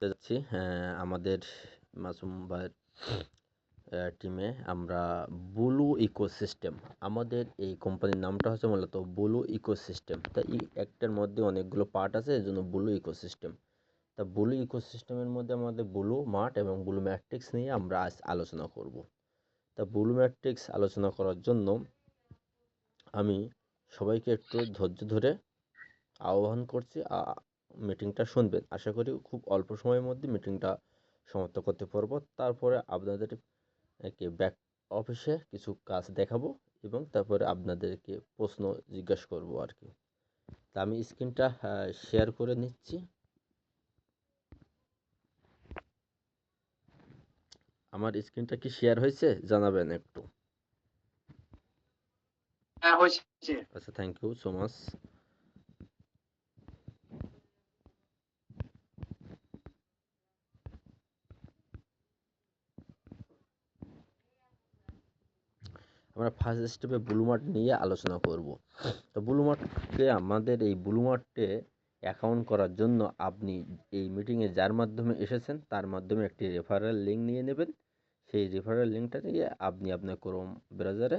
যাচ্ছি আমাদের মাসুম ভাইয়ের টিমে আমরা ব্লু ইকোসিস্টেম, আমাদের এই কোম্পানির নামটা হচ্ছে মূলত ব্লু ইকোসিস্টেম। তা এই একটার মধ্যে অনেকগুলো পার্ট আছে, এই জন্য ব্লু ইকোসিস্টেম। তা ব্লু ইকোসিস্টেমের মধ্যে আমাদের ব্লু মার্ট এবং ব্লু ম্যাট্রিক্স নিয়ে আমরা আজ আলোচনা করব। তা ব্লু ম্যাট্রিক্স আলোচনা করার জন্য আমি সবাইকে একটু ধৈর্য ধরে আহ্বান করছি, মিটিংটা শুনবেন। আশা করি খুব অল্প সময়ের মধ্যে মিটিংটা সমাপ্ত করতে পারবো। তারপরে আপনাদেরকে ব্যাক অফিসে কিছু কাজ দেখাবো এবং তারপরে আপনাদেরকে প্রশ্ন জিজ্ঞাসা করব আর কি। তা আমি স্ক্রিনটা শেয়ার করে নিচ্ছি। আমার স্ক্রিনটা কি শেয়ার হয়েছে জানাবেন একটু। হ্যাঁ, হয়েছে। আচ্ছা, থ্যাংক ইউ সো মাচ। আমরা ফার্স্ট স্টেপে ব্লু মার্ট নিয়ে আলোচনা করব। তো ব্লু মার্টে, আমাদের এই ব্লু মার্টে অ্যাকাউন্ট করার জন্য আপনি এই মিটিংয়ে যার মাধ্যমে এসেছেন তার মাধ্যমে একটি রেফারেল লিঙ্ক নিয়ে নেবেন। সেই রেফারেল লিঙ্কটা নিয়ে আপনি আপনার ক্রোম ব্রাউজারে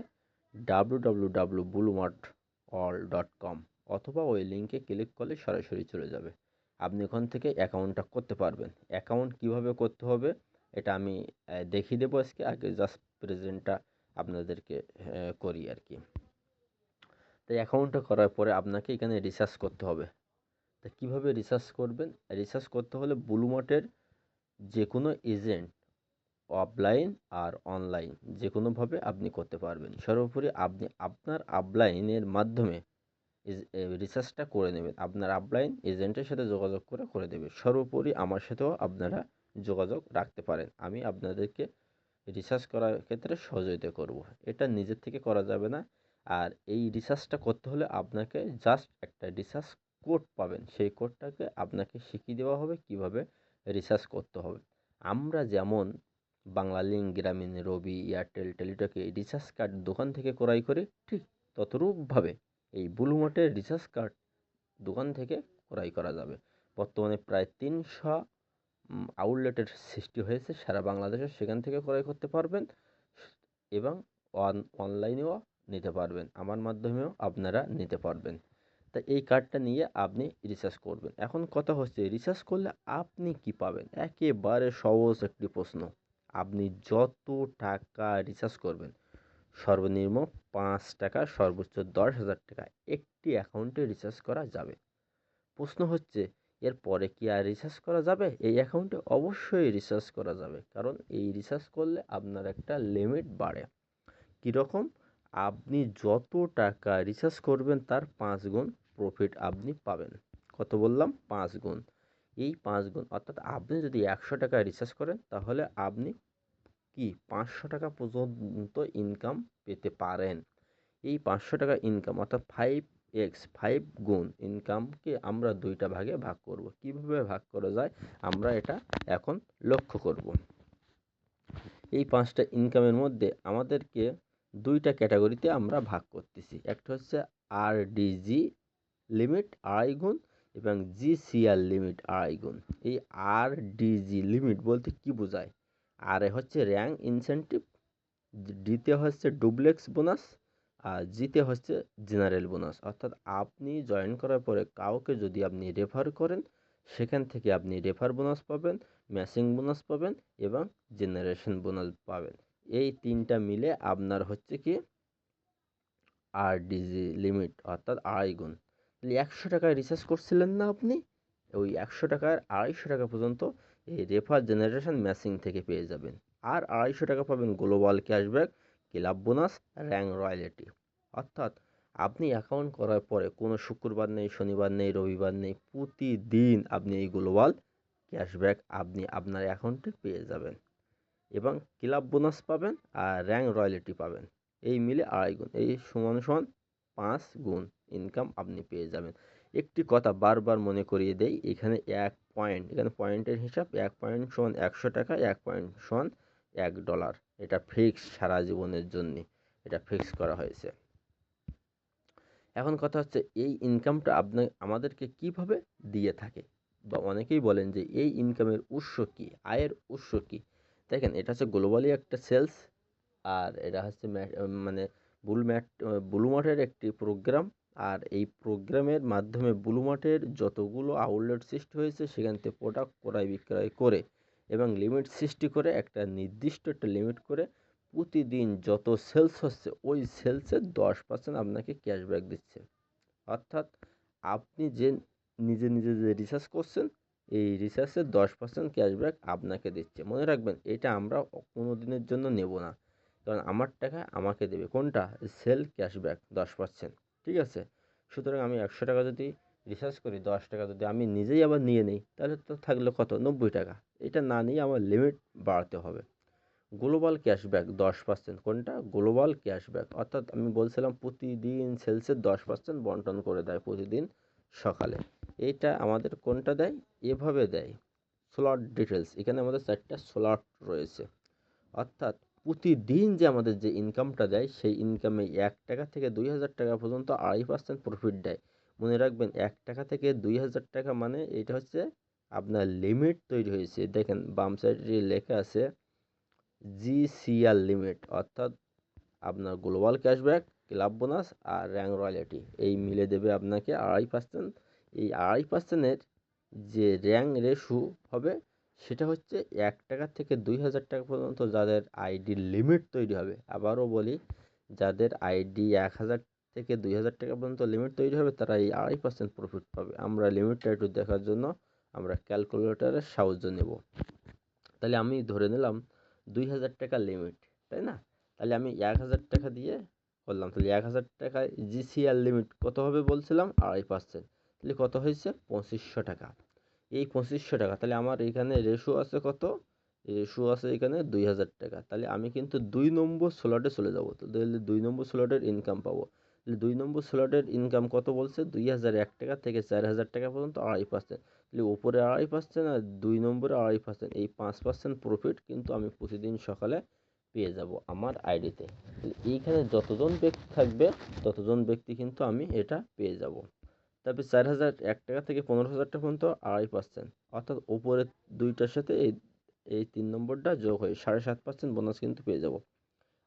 www.bluemartall.com অথবা ওই লিঙ্কে ক্লিক করলে সরাসরি চলে যাবে। আপনি ওখান থেকে অ্যাকাউন্টটা করতে পারবেন। অ্যাকাউন্ট কিভাবে করতে হবে এটা আমি দেখিয়ে দেবো আজকে। আগে জাস্ট প্রেজেন্টটা আপনাদেরকে করি আর কি। তো অ্যাকাউন্টটা করার পরে আপনাকে এখানে রিসার্চ করতে হবে। তা কীভাবে রিসার্চ করবেন? রিসার্চ করতে হলে ব্লু মার্টের যে কোনো এজেন্ট অফলাইন আর অনলাইন যে কোনোভাবে আপনি করতে পারবেন। সর্বোপরি আপনি আপনার আপলাইনের মাধ্যমে রিসার্চটা করে নেবেন। আপনার আপলাইন এজেন্টের সাথে যোগাযোগ করে দেবে। সর্বোপরি আমার সাথেও আপনারা যোগাযোগ রাখতে পারেন। আমি আপনাদেরকে রিসার্চ করার ক্ষেত্রে সহযোগিতা করব। এটা নিজের থেকে করা যাবে না। আর এই রিসার্চটা করতে হলে আপনাকে জাস্ট একটা রিসার্চ কোড পাবেন। সেই কোডটাকে আপনাকে শিখিয়ে দেওয়া হবে কীভাবে রিসার্চ করতে হবে। আমরা যেমন বাংলালিংক, গ্রামীণ, রবি, এয়ারটেল, টেলিটকে রিচার্জ কার্ড দোকান থেকে ক্রয় করি, ঠিক ততরূপভাবে এই ব্লু মার্টের রিচার্জ কার্ড দোকান থেকে ক্রয় করা যাবে। বর্তমানে প্রায় 300 আউটলেটের সৃষ্টি হয়েছে সারা বাংলাদেশে, সেখান থেকে ক্রয় করতে পারবেন এবং অনলাইনেও নিতে পারবেন। আমার মাধ্যমেও আপনারা নিতে পারবেন। তা এই কার্ডটা নিয়ে আপনি রিচার্জ করবেন। এখন কথা হচ্ছে, রিচার্জ করলে আপনি কি পাবেন? একেবারে সহজ একটি প্রশ্ন। আপনি যত টাকা রিচার্জ করবেন, সর্বনিম্ন 5 টাকা, সর্বোচ্চ 10,000 টাকা একটি অ্যাকাউন্টে রিচার্জ করা যাবে। প্রশ্ন হচ্ছে, এর পরে কি আর রিচার্জ করা যাবে? এই অ্যাকাউন্টে অবশ্যই রিচার্জ করা যাবে, কারণ এই রিচার্জ করলে আপনার একটা লিমিট বাড়ে। কীরকম? আপনি যত টাকা রিচার্জ করবেন তার 5 গুণ প্রফিট আপনি পাবেন। কত বললাম? 5 গুণ। এই 5 গুণ অর্থাৎ আপনি যদি 100 টাকা রিচার্জ করেন তাহলে আপনি কি 500 টাকা পর্যন্ত ইনকাম পেতে পারেন। এই 500 টাকা ইনকাম অর্থাৎ 5 গুণ ইনকামকে আমরা 2টা ভাগে ভাগ করব। কীভাবে ভাগ করা যায় আমরা এটা এখন লক্ষ্য করব। এই 5টা ইনকামের মধ্যে আমাদেরকে 2টা ক্যাটাগরিতে আমরা ভাগ করতেছি। একটা হচ্ছে আরডিজি লিমিট 2.5 গুণ এবং জিসিআর লিমিট 2.5 গুণ। এই আরডিজি লিমিট বলতে কি বোঝায়? আর হচ্ছে র্যাঙ্ক ইনসেন্টিভ, ডিতে হচ্ছে ডুপ্লেক্স বোনাস, আর জিতে হচ্ছে জেনারেল বোনাস। অর্থাৎ আপনি জয়েন করার পরে কাউকে যদি আপনি রেফার করেন, সেখান থেকে আপনি রেফার বোনাস পাবেন, ম্যাচিং বোনাস পাবেন এবং জেনারেশন বোনাস পাবেন। এই 3টা মিলে আপনার হচ্ছে কি আরডিজি লিমিট অর্থাৎ 2.5 গুণ। তাহলে 100 টাকায় রিচার্জ করছিলেন না আপনি? ওই 100 টাকার 250 টাকা পর্যন্ত এই রেফার, জেনারেশন, ম্যাচিং থেকে পেয়ে যাবেন। আর 250 টাকা পাবেন global cashback, club bonus, rank royalty. অর্থাৎ আপনি অ্যাকাউন্ট করার পরে কোনো শুক্রবার নেই, শনিবার নেই, রবিবার নেই, প্রতিদিন আপনি এই গ্লোবাল ক্যাশব্যাক আপনি আপনার অ্যাকাউন্টে পেয়ে যাবেন এবং ক্লাব বোনাস পাবেন আর র্যাঙ্ক রয়্যালটি পাবেন। এই মিলে 2.5 গুণ, এই সমান 5 গুণ ইনকাম আপনি পেয়ে যাবেন। একটি কথা বারবার মনে করিয়ে দেই, এখানে 1 পয়েন্ট, এখানে পয়েন্টের হিসাব, 1 পয়েন্ট সমান 100 টাকা, 1 পয়েন্ট সমান $1। এটা ফিক্স সারা জীবনের জন্যে, এটা ফিক্স করা হয়েছে। এখন কথা হচ্ছে, এই ইনকামটা আমাদেরকে কিভাবে দিয়ে থাকে। বা অনেকেই বলেন যে এই ইনকামের উৎস কী, আয়ের উৎস কী? দেখেন, এটা হচ্ছে গ্লোবালি একটা সেলস, আর এটা হচ্ছে মানে ব্লু মার্টের একটি প্রোগ্রাম। আর এই প্রোগ্রামের মাধ্যমে ব্লু মার্টের যতগুলো আউটলেট সৃষ্টি হয়েছে সেখান থেকে প্রোডাক্ট ক্রয় বিক্রয় করে এবং লিমিট সৃষ্টি করে একটা নির্দিষ্ট একটা লিমিট করে প্রতিদিন যত সেলস হচ্ছে ওই সেলসের 10% আপনাকে ক্যাশব্যাক দিচ্ছে। অর্থাৎ আপনি যে নিজে যে রিসার্চ করছেন এই রিসার্চের 10% ক্যাশব্যাক আপনাকে দিচ্ছে। মনে রাখবেন, এটা আমরা কোনো দিনের জন্য নেব না, কারণ আমার টাকা আমাকে দেবে। কোনটা? Sale cashback 10%। ঠিক আছে? সুতরাং আমি 100 টাকা যদি রিসার্চ করি, 10 টাকা যদি আমি নিজেই আবার নিয়ে নিই, তাহলে তো থাকলো কত? 90 টাকা। এটা না নিয়ে আমার লিমিট বাড়াতে হবে। Global cashback 10%। কোনটা? Global cashback. অর্থাৎ আমি বলছিলাম প্রতিদিন সেলসের 10% বন্টন করে দেয় প্রতিদিন সকালে। এইটা আমাদের কোনটা দেয়? এভাবে দেয়। স্লট ডিটেলস, এখানে আমাদের 4টা স্লট রয়েছে। অর্থাৎ প্রতিদিন যে আমাদের যে ইনকামটা দেয় সেই ইনকামে 1 টাকা থেকে 2000 টাকা পর্যন্ত 2.5% প্রফিট দেয়। মনে রাখবেন, 1 টাকা থেকে 2000 টাকা মানে এটা হচ্ছে আপনার লিমিট তৈরি হয়েছে। দেখেন বাম সাইডে লেখা আছে জিসিআর লিমিট, অর্থাৎ আপনার গ্লোবাল ক্যাশব্যাক, ক্লাব বোনাস আর র্যাঙ্ক রয়্যালটি এই মিলে দেবে আপনাকে 2.5%। এই 2.5%-এর যে র্যাঙ্ক রেশু হবে সেটা হচ্ছে 1 টাকা থেকে 2000 টাকা পর্যন্ত যাদের আইডি লিমিট তৈরি হবে। আবারও বলি, যাদের আইডি 1000 থেকে 2000 টাকা পর্যন্ত লিমিট তৈরি হবে তারা এই 2.5% প্রফিট পাবে। আমরা লিমিটটা একটু দেখার জন্য আমরা ক্যালকুলেটরের সাহায্য নেব। তাহলে আমি ধরে নিলাম 2000 টাকা লিমিট, তাই না? তাহলে আমি 1000 টাকা দিয়ে করলাম, তাহলে 1000 টাকায় জিসিআর লিমিট কত হবে বলছিলাম? 2.5%। তাহলে কত হয়েছে? 2500 টাকা। এই 2500 টাকা, তাহলে আমার এখানে রেশু আছে কত? রেশু আছে এখানে 2000 টাকা। তাহলে আমি কিন্তু 2 নম্বর স্লটে চলে যাব। তো তাহলে 2 নম্বর স্লটের ইনকাম পাবো। তাহলে 2 নম্বর স্লটের ইনকাম কত বলছে? 2001 টাকা থেকে 4000 টাকা পর্যন্ত 2.5%। তাহলে উপরে 2.5% আর 2 নম্বরে 2.5%, এই 5% প্রফিট কিন্তু আমি প্রতিদিন সকালে পেয়ে যাব আমার আইডিতে। এইখানে যতজন ব্যক্তি থাকবে ততজন ব্যক্তি কিন্তু আমি এটা পেয়ে যাব। তারপরে 4001 টাকা থেকে 15,000 টাকা পর্যন্ত 2.5%, অর্থাৎ উপরের দুইটার সাথে এই 3 নম্বরটা যোগ হয়ে 7.5% বোনাস কিন্তু পেয়ে যাব।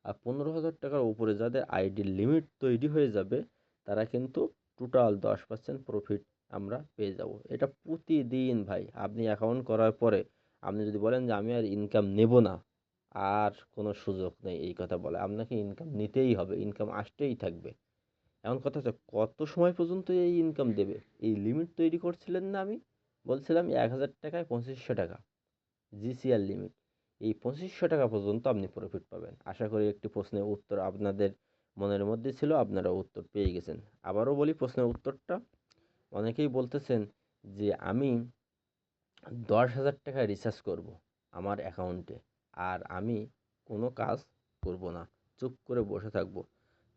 আর 15,000 টাকার উপরে যাদের আইডির লিমিট তৈরি হয়ে যাবে তারা কিন্তু টোটাল 10% প্রফিট আমরা পেয়ে যাব। এটা প্রতিদিন ভাই আপনি অ্যাকাউন্ট করার পরে আপনি যদি বলেন যে আমি আর ইনকাম নেব না, আর কোনো সুযোগ নেই এই কথা বলে। আপনাকে ইনকাম নিতেই হবে, ইনকাম আসতেই থাকবে। এখন কথা হচ্ছে কত সময় পর্যন্ত এই ইনকাম দেবে? এই লিমিট তৈরি করছিলেন না আমি? বলছিলাম 1000 টাকায় 2500 টাকা জিসিআর লিমিট। এই 2500 টাকা পর্যন্ত আপনি প্রফিট পাবেন। আশা করি একটি প্রশ্নের উত্তর আপনাদের মনের মধ্যে ছিল, আপনারা উত্তর পেয়ে গেছেন। আবারও বলি প্রশ্নের উত্তরটা। অনেকেই বলতেছেন যে আমি 10,000 টাকা রিচার্জ করব আমার অ্যাকাউন্টে, আর আমি কোনো কাজ করব না, চুপ করে বসে থাকব।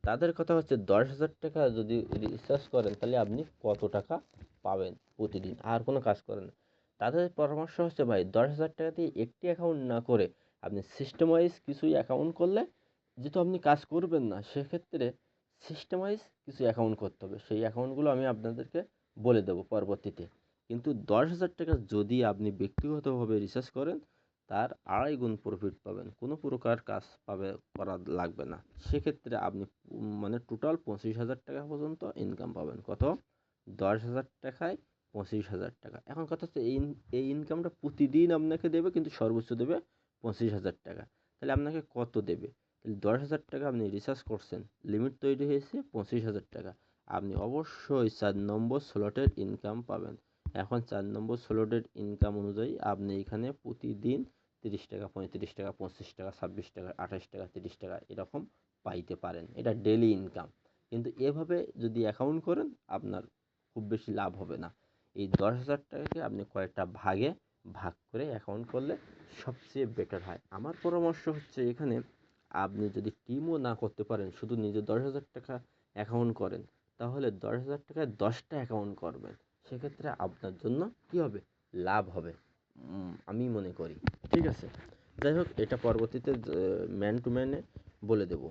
তাদের কথা হচ্ছে 10,000 টাকা যদি রিচার্জ করেন তাহলে আপনি কত টাকা পাবেন প্রতিদিন, আর কোনো কাজ করেন না। তাদের পরামর্শ হচ্ছে ভাই 10,000 টাকা দিয়ে একটি অ্যাকাউন্ট না করে আপনি সিস্টেম ওয়াইজ কিছু অ্যাকাউন্ট করলে, যেহেতু আপনি কাজ করবেন না সেক্ষেত্রে সিস্টেম ওয়াইজ কিছু অ্যাকাউন্ট করতে হবে। সেই অ্যাকাউন্টগুলো আমি আপনাদেরকে বলে দেবো পরবর্তীতে। কিন্তু 10,000 টাকা যদি আপনি ব্যক্তিগতভাবে রিচার্জ করেন তার 2.5 গুণ প্রফিট পাবেন, কোনো প্রকার কাজ করা লাগবে না। সেক্ষেত্রে আপনি মানে টোটাল 25,000 টাকা পর্যন্ত ইনকাম পাবেন। কত? 10,000 টাকায় 25,000 টাকা। এখন কথা হচ্ছে এই ইনকামটা প্রতিদিন আপনাকে দেবে, কিন্তু সর্বোচ্চ দেবে 25,000 টাকা। তাহলে আপনাকে কত দেবে? তাহলে 10,000 টাকা আপনি রিচার্জ করছেন, লিমিট তৈরি হয়েছে 25,000 টাকা। আপনি অবশ্যই 4 নম্বর স্লটের ইনকাম পাবেন। এখন 4 নম্বর স্লটের ইনকাম অনুযায়ী আপনি এখানে প্রতিদিন 30 টাকা, 35 টাকা, 25 টাকা, 26 টাকা, 28 টাকা, 30 টাকা এরকম পাইতে পারেন। এটা ডেলি ইনকাম। কিন্তু এভাবে যদি অ্যাকাউন্ট করেন আপনার খুব বেশি লাভ হবে না। এই 10,000 টাকাকে আপনি কয়েকটা ভাগে ভাগ করে অ্যাকাউন্ট করলে সবচেয়ে বেটার হয়। আমার পরামর্শ হচ্ছে এখানে আপনি যদি টিমও না করতে পারেন, শুধু নিজে 10,000 টাকা অ্যাকাউন্ট করেন, তাহলে 10,000 টাকায় 10টা অ্যাকাউন্ট করবেন। সেক্ষেত্রে আপনার জন্য কী হবে? লাভ হবে আমি মনে করি। ঠিক আছে? যাই হোক, এটা পরবর্তীতে ম্যান টু ম্যানে বলে দেব।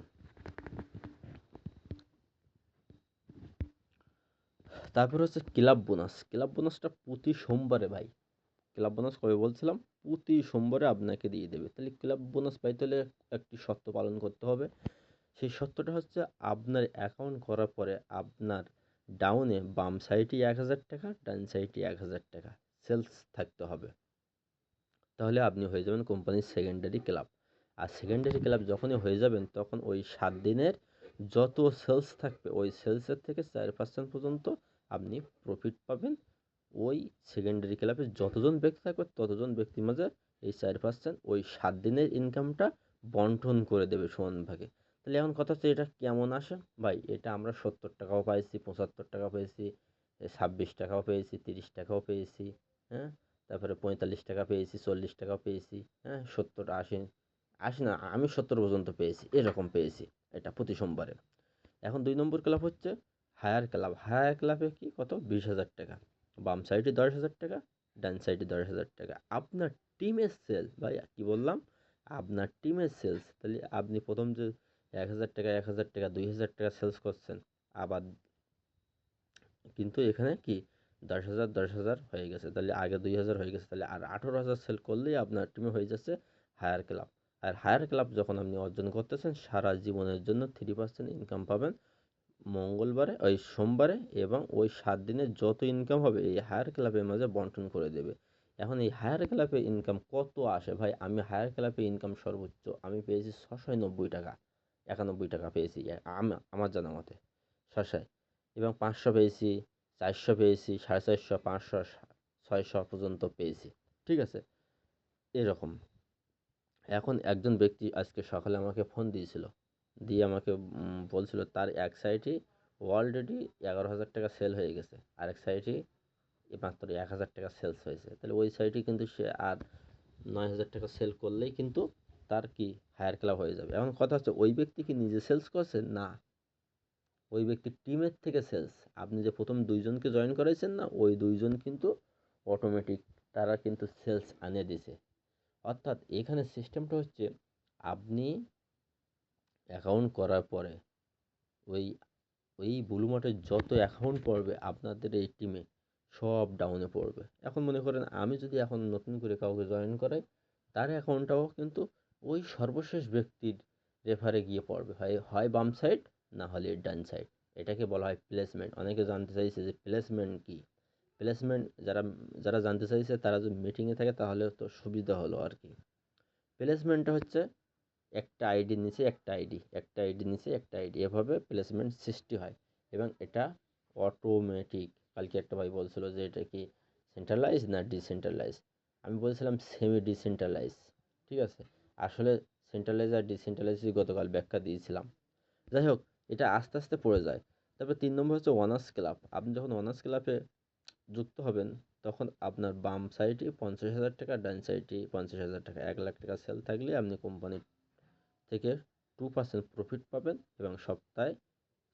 তারপর হচ্ছে ক্লাব বোনাস। ক্লাব বোনাসটা প্রতি সোমবারে ভাই। ক্লাব বোনাস কবে বলছিলাম? প্রতি সোমবারে আপনাকে দিয়ে দেবে। তাহলে ক্লাব বোনাস পাইতে হলে একটি শর্ত পালন করতে হবে। সেই শর্তটা হচ্ছে আপনার অ্যাকাউন্ট করার পরে আপনার ডাউনে বাম সাইডে ১,০০০ টাকা, ডান সাইডে ১,০০০ টাকা সেলস থাকতে হবে। তাহলে আপনি হয়ে যাবেন কোম্পানির সেকেন্ডারি ক্লাব। আর সেকেন্ডারি ক্লাব যখনই হয়ে যাবেন তখন ওই 7 দিনের যত সেলস থাকবে ওই সেলসের থেকে 4% পর্যন্ত আপনি প্রফিট পাবেন। ওই সেকেন্ডারি ক্লাবে যতজন ব্যক্তি থাকবে ততজন ব্যক্তির মাঝে এই 4% ওই 7 দিনের ইনকামটা বন্টন করে দেবে সমান ভাগে। তাহলে এখন কথা হচ্ছে এটা কেমন আসে? ভাই এটা আমরা 70 টাকাও পাইছি, 75 টাকাও পেয়েছি, 26 টাকাও পেয়েছি, 30 টাকাও পেয়েছি, হ্যাঁ? তারপরে 45 টাকা পেয়েছি, 40 টাকাও পেয়েছি, হ্যাঁ? 70, 80, 80 না, আমি 70 পর্যন্ত পেয়েছি, এরকম পেয়েছি এটা প্রতি সোমবারে। এখন 2 নম্বর ক্লাব হচ্ছে হায়ার ক্লাব। হায়ার ক্লাবে কি কত? 20,000 টাকা। বাম সাইডে 10,000 টাকা, ডান সাইডে 10,000 টাকা। আপনার টিমের সেলস, ভাই কি বললাম? আপনার টিমের সেলস। তাহলে আপনি প্রথম যে 1,000 টাকা, 1,000 টাকা, 2,000 টাকা সেলস করছেন, আবার কিন্তু এখানে কি 10,000, 10,000 হয়ে গেছে। তাহলে আগে 2,000 হয়ে গেছে। তাহলে আর 18,000 সেল করলেই আপনার টিমে হয়ে যাচ্ছে হায়ার ক্লাব। আর হায়ার ক্লাব যখন আপনি অর্জন করতেছেন সারা জীবনের জন্য 3% ইনকাম পাবেন মঙ্গলবারে, ওই সোমবারে, এবং ওই 7 দিনের যত ইনকাম হবে এই হায়ার ক্লাবের মাঝে বন্টন করে দেবে। এখন এই হায়ার ক্লাবে ইনকাম কত আসে ভাই? আমি হায়ার ক্লাবে ইনকাম সর্বোচ্চ আমি পেয়েছি 690 টাকা, 91 টাকা পেয়েছি আমার জানা মতে শশায়, এবং 500 পেয়েছি, 400 পেয়েছি, 450, 500, 600 পর্যন্ত পেয়েছি। ঠিক আছে? এরকম। এখন একজন ব্যক্তি আজকে সকালে আমাকে ফোন দিয়েছিল, দিয়ে আমাকে বলছিল তার এক সাইটে অলরেডি 11,000 টাকা সেল হয়ে গেছে, আরেক সাইটে মাত্র 1,000 টাকা সেলস হয়েছে। তাহলে ওই সাইটে কিন্তু সে আর 9,000 টাকা সেল করলেই কিন্তু তার কি হায়ার ক্লাব হয়ে যাবে। এখন কথা হচ্ছে ওই ব্যক্তি কি নিজে সেলস করছে? না, ওই ব্যক্তির টিমের থেকে সেলস। আপনি যে প্রথম 2 জনকে জয়েন করাইছেন না, ওই 2 জন কিন্তু অটোমেটিক তারা কিন্তু সেলস আনিয়ে দিছে। অর্থাৎ এখানে সিস্টেমটা হচ্ছে আপনি অ্যাকাউন্ট করার পরে ওই ওই ব্লু মার্টের যত অ্যাকাউন্ট পড়বে আপনাদের এই টিমে সব ডাউনে পড়বে। এখন মনে করেন আমি যদি এখন নতুন করে কাউকে জয়েন করাই, তার অ্যাকাউন্টটাও কিন্তু ওই সর্বশেষ ব্যক্তির রেফারে গিয়ে পড়বে, হয় হয় বাম সাইড, না হলে ডান সাইড। এটাকে বলা হয় প্লেসমেন্ট। অনেকে জানতে চাইছে যে প্লেসমেন্ট কি? প্লেসমেন্ট যারা যারা জানতে চাইছে তারা যদি মিটিংয়ে থাকে তাহলে তো সুবিধা হলো আর কি। প্লেসমেন্টটা হচ্ছে একটা আইডির নিচে একটা আইডি, একটা আইডির নিচে একটা আইডি, এভাবে প্লেসমেন্ট সৃষ্টি হয় এবং এটা অটোমেটিক। কালকে একটা ভাই বলছিল যে এটা কি সেন্ট্রালাইজ না ডিসেন্ট্রালাইজ? আমি বলছিলাম সেমি ডিসেন্ট্রালাইজ। ঠিক আছে? আসলে সেন্ট্রালাইজ আর ডিসেন্ট্রালাইজই গতকাল ব্যাখ্যা দিয়েছিলাম। যাই হোক, এটা আস্তে আস্তে পড়ে যায়। তারপর 3 নম্বর হচ্ছে ওয়ানার্স ক্লাব। আপনি যখন ওয়ানার্স ক্লাবে যুক্ত হবেন তখন আপনার বাম সাইডে 50,000 টাকা, ডান সাইডে 50,000 টাকা, 1,00,000 টাকা সেল থাকলে আপনি কোম্পানির থেকে 2% প্রফিট পাবেন এবং সপ্তাহে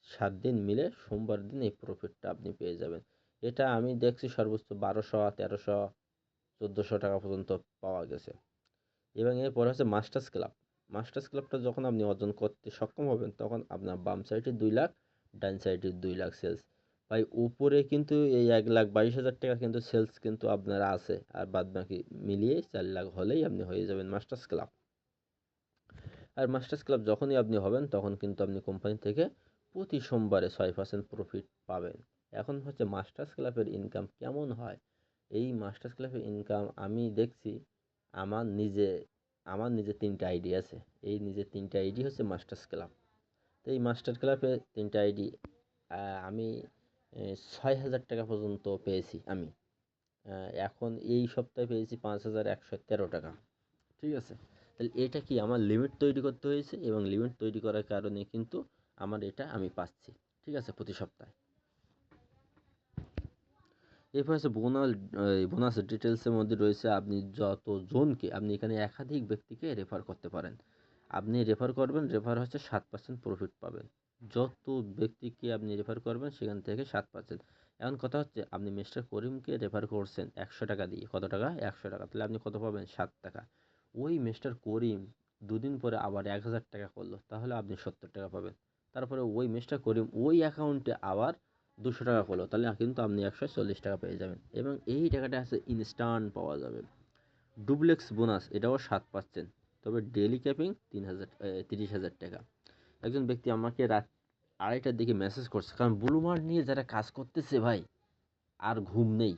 7 দিন মিলে সোমবার দিন এই প্রফিটটা আপনি পেয়ে যাবেন। এটা আমি দেখছি সর্বোচ্চ 1200, 1300, 1400 টাকা পর্যন্ত পাওয়া গেছে। এবং এরপরে হচ্ছে মাস্টার্স ক্লাব। মাস্টার্স ক্লাবটা যখন আপনি অর্জন করতে সক্ষম হবেন তখন আপনার বাম সাইডে 2 লাখ, ডান সাইডে 2 লাখ সেলস। ভাই উপরে কিন্তু এই 1,22,000 টাকা কিন্তু সেলস কিন্তু আপনার আছে, আর বাদ বাকি মিলিয়ে 4 লাখ হলেই আপনি হয়ে যাবেন মাস্টার্স ক্লাব। আর মাস্টার্স ক্লাব যখনই আপনি হবেন তখন কিন্তু আপনি কোম্পানি থেকে প্রতি সোমবারে 6% প্রফিট পাবেন। এখন হচ্ছে মাস্টার্স ক্লাবের ইনকাম কেমন হয়? এই মাস্টার্স ক্লাবের ইনকাম আমি দেখছি আমার নিজে আমার নিজের 3টে আইডি আছে। এই নিজের 3টে আইডি হচ্ছে মাস্টার্স ক্লাব। তো এই মাস্টার ক্লাবে 3টে আইডি আমি 6,000 টাকা পর্যন্ত পেয়েছি আমি। এখন এই সপ্তাহে পেয়েছি 5,113 টাকা। ঠিক আছে? তাহলে এটা কি আমার লিমিট তৈরি করতে হয়েছে এবং লিমিট তৈরি করার কারণে কিন্তু আমার এটা আমি পাচ্ছি। ঠিক আছে? প্রতি সপ্তাহে। এরপর হচ্ছে বোনাস ডিটেলসের মধ্যে রয়েছে আপনি যতজনকে আপনি এখানে একাধিক ব্যক্তিকে রেফার করতে পারেন। আপনি রেফার করবেন, রেফার হচ্ছে 7% প্রফিট পাবেন। যত ব্যক্তিকে আপনি রেফার করবেন সেখান থেকে 7%। এখন কথা হচ্ছে আপনি মিস্টার করিমকে রেফার করছেন 100 টাকা দিয়ে। কত টাকা? 100 টাকা। তাহলে আপনি কত পাবেন? 7 টাকা। ওই মিস্টার করিম 2 দিন পরে আবার 1,000 টাকা করলো, তাহলে আপনি 70 টাকা পাবেন। তারপরে ওই মিস্টার করিম ওই অ্যাকাউন্টে আবার 200 টাকা করলো, তাহলে কিন্তু আপনি 140 টাকা পেয়ে যাবেন এবং এই টাকাটা আছে ইনস্ট্যান্ট পাওয়া যাবে। ডুপ্লেক্স বোনাস এটাও 7%, তবে ডেইলি ক্যাপিং 30,000 টাকা। একজন ব্যক্তি আমাকে রাত 2:30টার দিকে মেসেজ করছে, কারণ ব্লু মার্ট নিয়ে যারা কাজ করতেছে ভাই আর ঘুম নেই,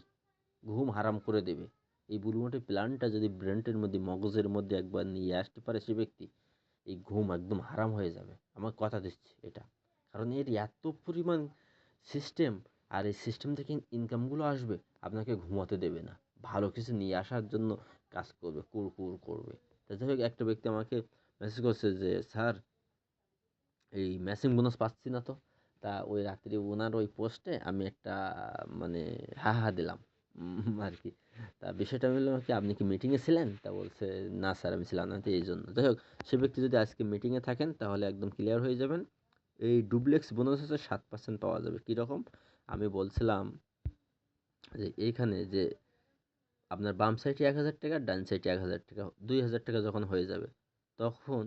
ঘুম হারাম করে দেবে। এই ব্লু মার্টের প্ল্যানটা যদি ব্রেনটের মধ্যে মগজের মধ্যে একবার নিয়ে আসতে পারে সে ব্যক্তি, এই ঘুম একদম হারাম হয়ে যাবে, আমার কথা দিচ্ছি এটা। কারণ এর এত পরিমাণ সিস্টেম, আর এই সিস্টেম থেকে ইনকামগুলো আসবে, আপনাকে ঘুমাতে দেবে না, ভালো কিছু নিয়ে আসার জন্য কাজ করবে, কুর করবে। তা যাই হোক, একটা ব্যক্তি আমাকে মেসেজ করছে যে স্যার এই ম্যাচিং বোনাস পাচ্ছি না তো। তা ওই রাত্রে ওনার ওই পোস্টে আমি একটা মানে হা দিলাম আর কি। তা বিষয়টা হলো কি, আপনি কি মিটিংয়ে ছিলেন? তা বলছে না স্যার আমি ছিলাম না, তো এই জন্য। যাই হোক, সে ব্যক্তি যদি আজকে মিটিংয়ে থাকেন তাহলে একদম ক্লিয়ার হয়ে যাবেন। এই ডুপ্লেক্স বোনাস হচ্ছে 7% পাওয়া যাবে। কীরকম? আমি বলছিলাম যে এইখানে যে আপনার বাম সাইডে 1,000 টাকা, ডান সাইডে 1,000 টাকা, 2,000 টাকা যখন হয়ে যাবে, তখন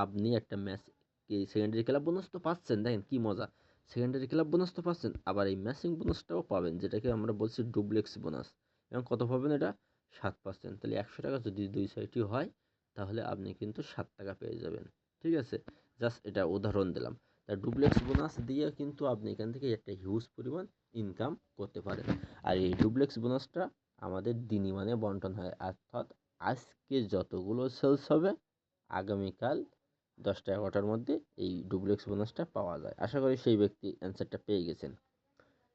আপনি একটা ম্যাচ কি সেকেন্ডারি ক্লাব বোনাস তো পাচ্ছেন, দেখেন কি মজা। সেকেন্ডারি ক্লাব বোনাস তো পাচ্ছেন, আবার এই ম্যাচিং বোনাসটাও পাবেন, যেটাকে আমরা বলছি ডুপ্লেক্স বোনাস। এবং কত পাবেন এটা? 7%। তাহলে 100 টাকা যদি দুই সাইডই হয়, তাহলে আপনি কিন্তু 7 টাকা পেয়ে যাবেন। ঠিক আছে, জাস্ট এটা উদাহরণ দিলাম। তা ডুপ্লেক্স বোনাস দিয়ে কিন্তু আপনি এখান থেকে একটা হিউজ পরিমাণ ইনকাম করতে পারেন। আর এই ডুপ্লেক্স বোনাসটা আমাদের দিনই মানে বন্টন হয়, অর্থাৎ আজকে যতগুলো সেলস হবে আগামীকাল 10টা 11টার মধ্যে এই ডুপ্লেক্স বোনাসটা পাওয়া যায়। আশা করি সেই ব্যক্তি অ্যান্সারটা পেয়ে গেছেন।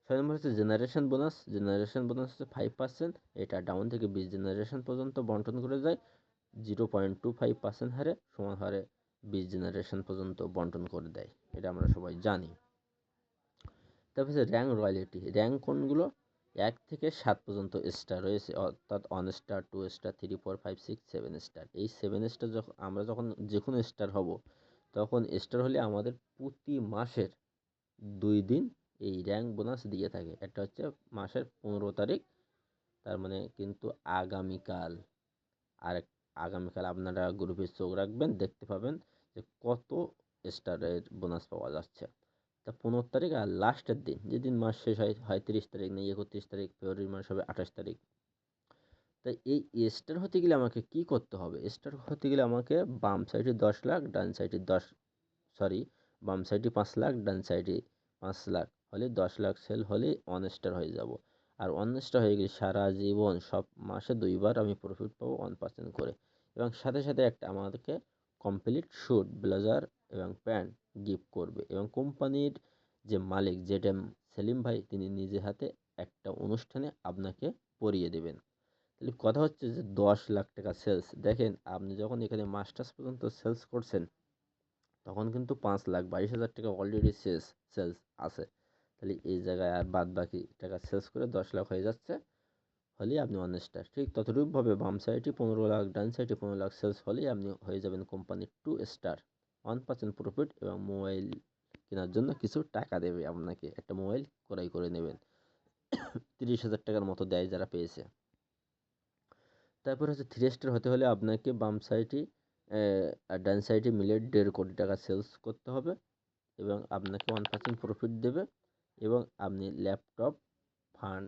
6 নম্বর হচ্ছে জেনারেশন বোনাস। জেনারেশন বোনাস হচ্ছে 5%, এটা ডাউন থেকে 20 জেনারেশন পর্যন্ত বন্টন করে যায়। 0.25% হারে সমান হারে 20 জেনারেশন পর্যন্ত বন্টন করে দেয়, এটা আমরা সবাই জানি। তারপর হচ্ছে র্যাঙ্ক রয়্যালিটি। র্যাঙ্ক কোনগুলো? 1 থেকে 7 পর্যন্ত স্টার রয়েছে, অর্থাৎ 1 স্টার, 2 স্টার, 3, 4, 5, 6, 7 স্টার। এই 7 স্টার যখন আমরা যে কোনো স্টার হব, তখন স্টার হলে আমাদের প্রতি মাসের 2 দিন এই র্যাঙ্ক বোনাস দিয়ে থাকে। একটা হচ্ছে মাসের 15 তারিখ, তার মানে কিন্তু আগামীকাল। আর আগামীকাল আপনারা গ্রুপে চোখ রাখবেন, দেখতে পাবেন যে কত স্টারের বোনাস পাওয়া যাচ্ছে। তা 15 তারিখ, আর লাস্টের দিন যেদিন মাস শেষ হয় 30 তারিখ, নেই 31 তারিখ, ফেব্রুয়ারি মাস হবে 28 তারিখ। তাই এই স্টার হতে গেলে আমাকে কি করতে হবে? স্টার হতে গেলে আমাকে বাম সাইডে 10 লাখ, ডান সাইডে বাম সাইডে 5 লাখ, ডান সাইডে 5 লাখ হলে 10 লাখ সেল হলে 1 স্টার হয়ে যাব। আর 1 স্টার হয়ে গেলে সারা জীবন সব মাসে 2বার আমি প্রফিট পাবো 1% করে। এবং সাথে সাথে একটা আমাদেরকে কমপ্লিট স্যুট, ব্লেজার এবং প্যান্ট গিফট করবে। এবং কোম্পানির যে মালিক জেডএম সেলিম ভাই, তিনি নিজে হাতে একটা অনুষ্ঠানে আপনাকে পরিয়ে দেবেন। তাহলে কথা হচ্ছে যে 10 লাখ টাকা সেলস। দেখেন, আপনি যখন এখানে মাস্টার্স পর্যন্ত সেলস করছেন, তখন কিন্তু 5,22,000 টাকা অলরেডি সেলস আছে। তাহলে এই জায়গায় আর বাদ বাকি টাকা সেলস করে 10 লাখ হয়ে যাচ্ছে, হলেই আপনি 1 স্টার। ঠিক ততটুকুভাবে বাম সাইডে 15 লাখ, ডান সাইডে 15 লাখ সেলস হলেই আপনি হয়ে যাবেন কোম্পানির 2 স্টার। 1% প্রফিট এবং মোবাইল কেনার জন্য কিছু টাকা দেবে আপনাকে, একটা মোবাইল ক্রয় করে নেবেন। 30,000 টাকার মতো দেয় যারা পেয়েছে। তারপর হচ্ছে 3 স্টার হতে হলে আপনাকে বাম সাইডে আর ডান সাইডে মিলে 1.5 কোটি টাকা সেলস করতে হবে এবং আপনাকে 1% প্রফিট দেবে এবং আপনি ল্যাপটপ ফান্ড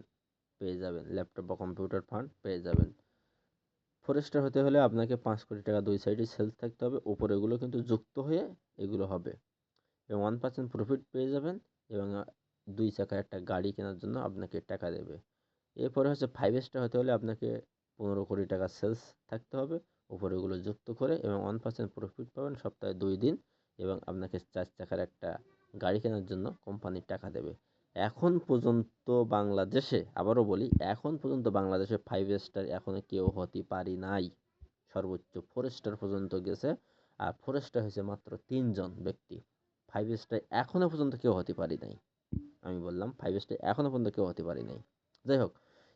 পেয়ে যাবেন, ল্যাপটপ বা কম্পিউটার ফান্ড পেয়ে যাবেন। 4 স্টার হতে হলে আপনাকে 5 কোটি টাকা দুই সাইডে সেলস থাকতে হবে, ওপরে এগুলো কিন্তু যুক্ত হয়ে এগুলো হবে এবং 1% প্রফিট পেয়ে যাবেন এবং 2 চাকার একটা গাড়ি কেনার জন্য আপনাকে টাকা দেবে। এরপরে হচ্ছে 5 স্টার হতে হলে আপনাকে 15 কোটি টাকা সেলস থাকতে হবে, উপরে এগুলো যুক্ত করে এবং 1% প্রফিট পাবেন সপ্তাহে 2 দিন এবং আপনাকে 4 চাকার একটা গাড়ি কেনার জন্য কোম্পানি টাকা দেবে। এখন পর্যন্ত বাংলাদেশে, আবারও বলি, এখন পর্যন্ত বাংলাদেশে 5 স্টার এখনো কেউ হতে পারি নাই। সর্বোচ্চ 4 স্টার পর্যন্ত গেছে, আর 4 স্টার হয়েছে মাত্র 3 জন ব্যক্তি। 5 স্টার এখনো পর্যন্ত কেউ হতে পারি নাই। আমি বললাম 5 স্টার এখনো পর্যন্ত কেউ হতে পারি নাই। যাই হোক,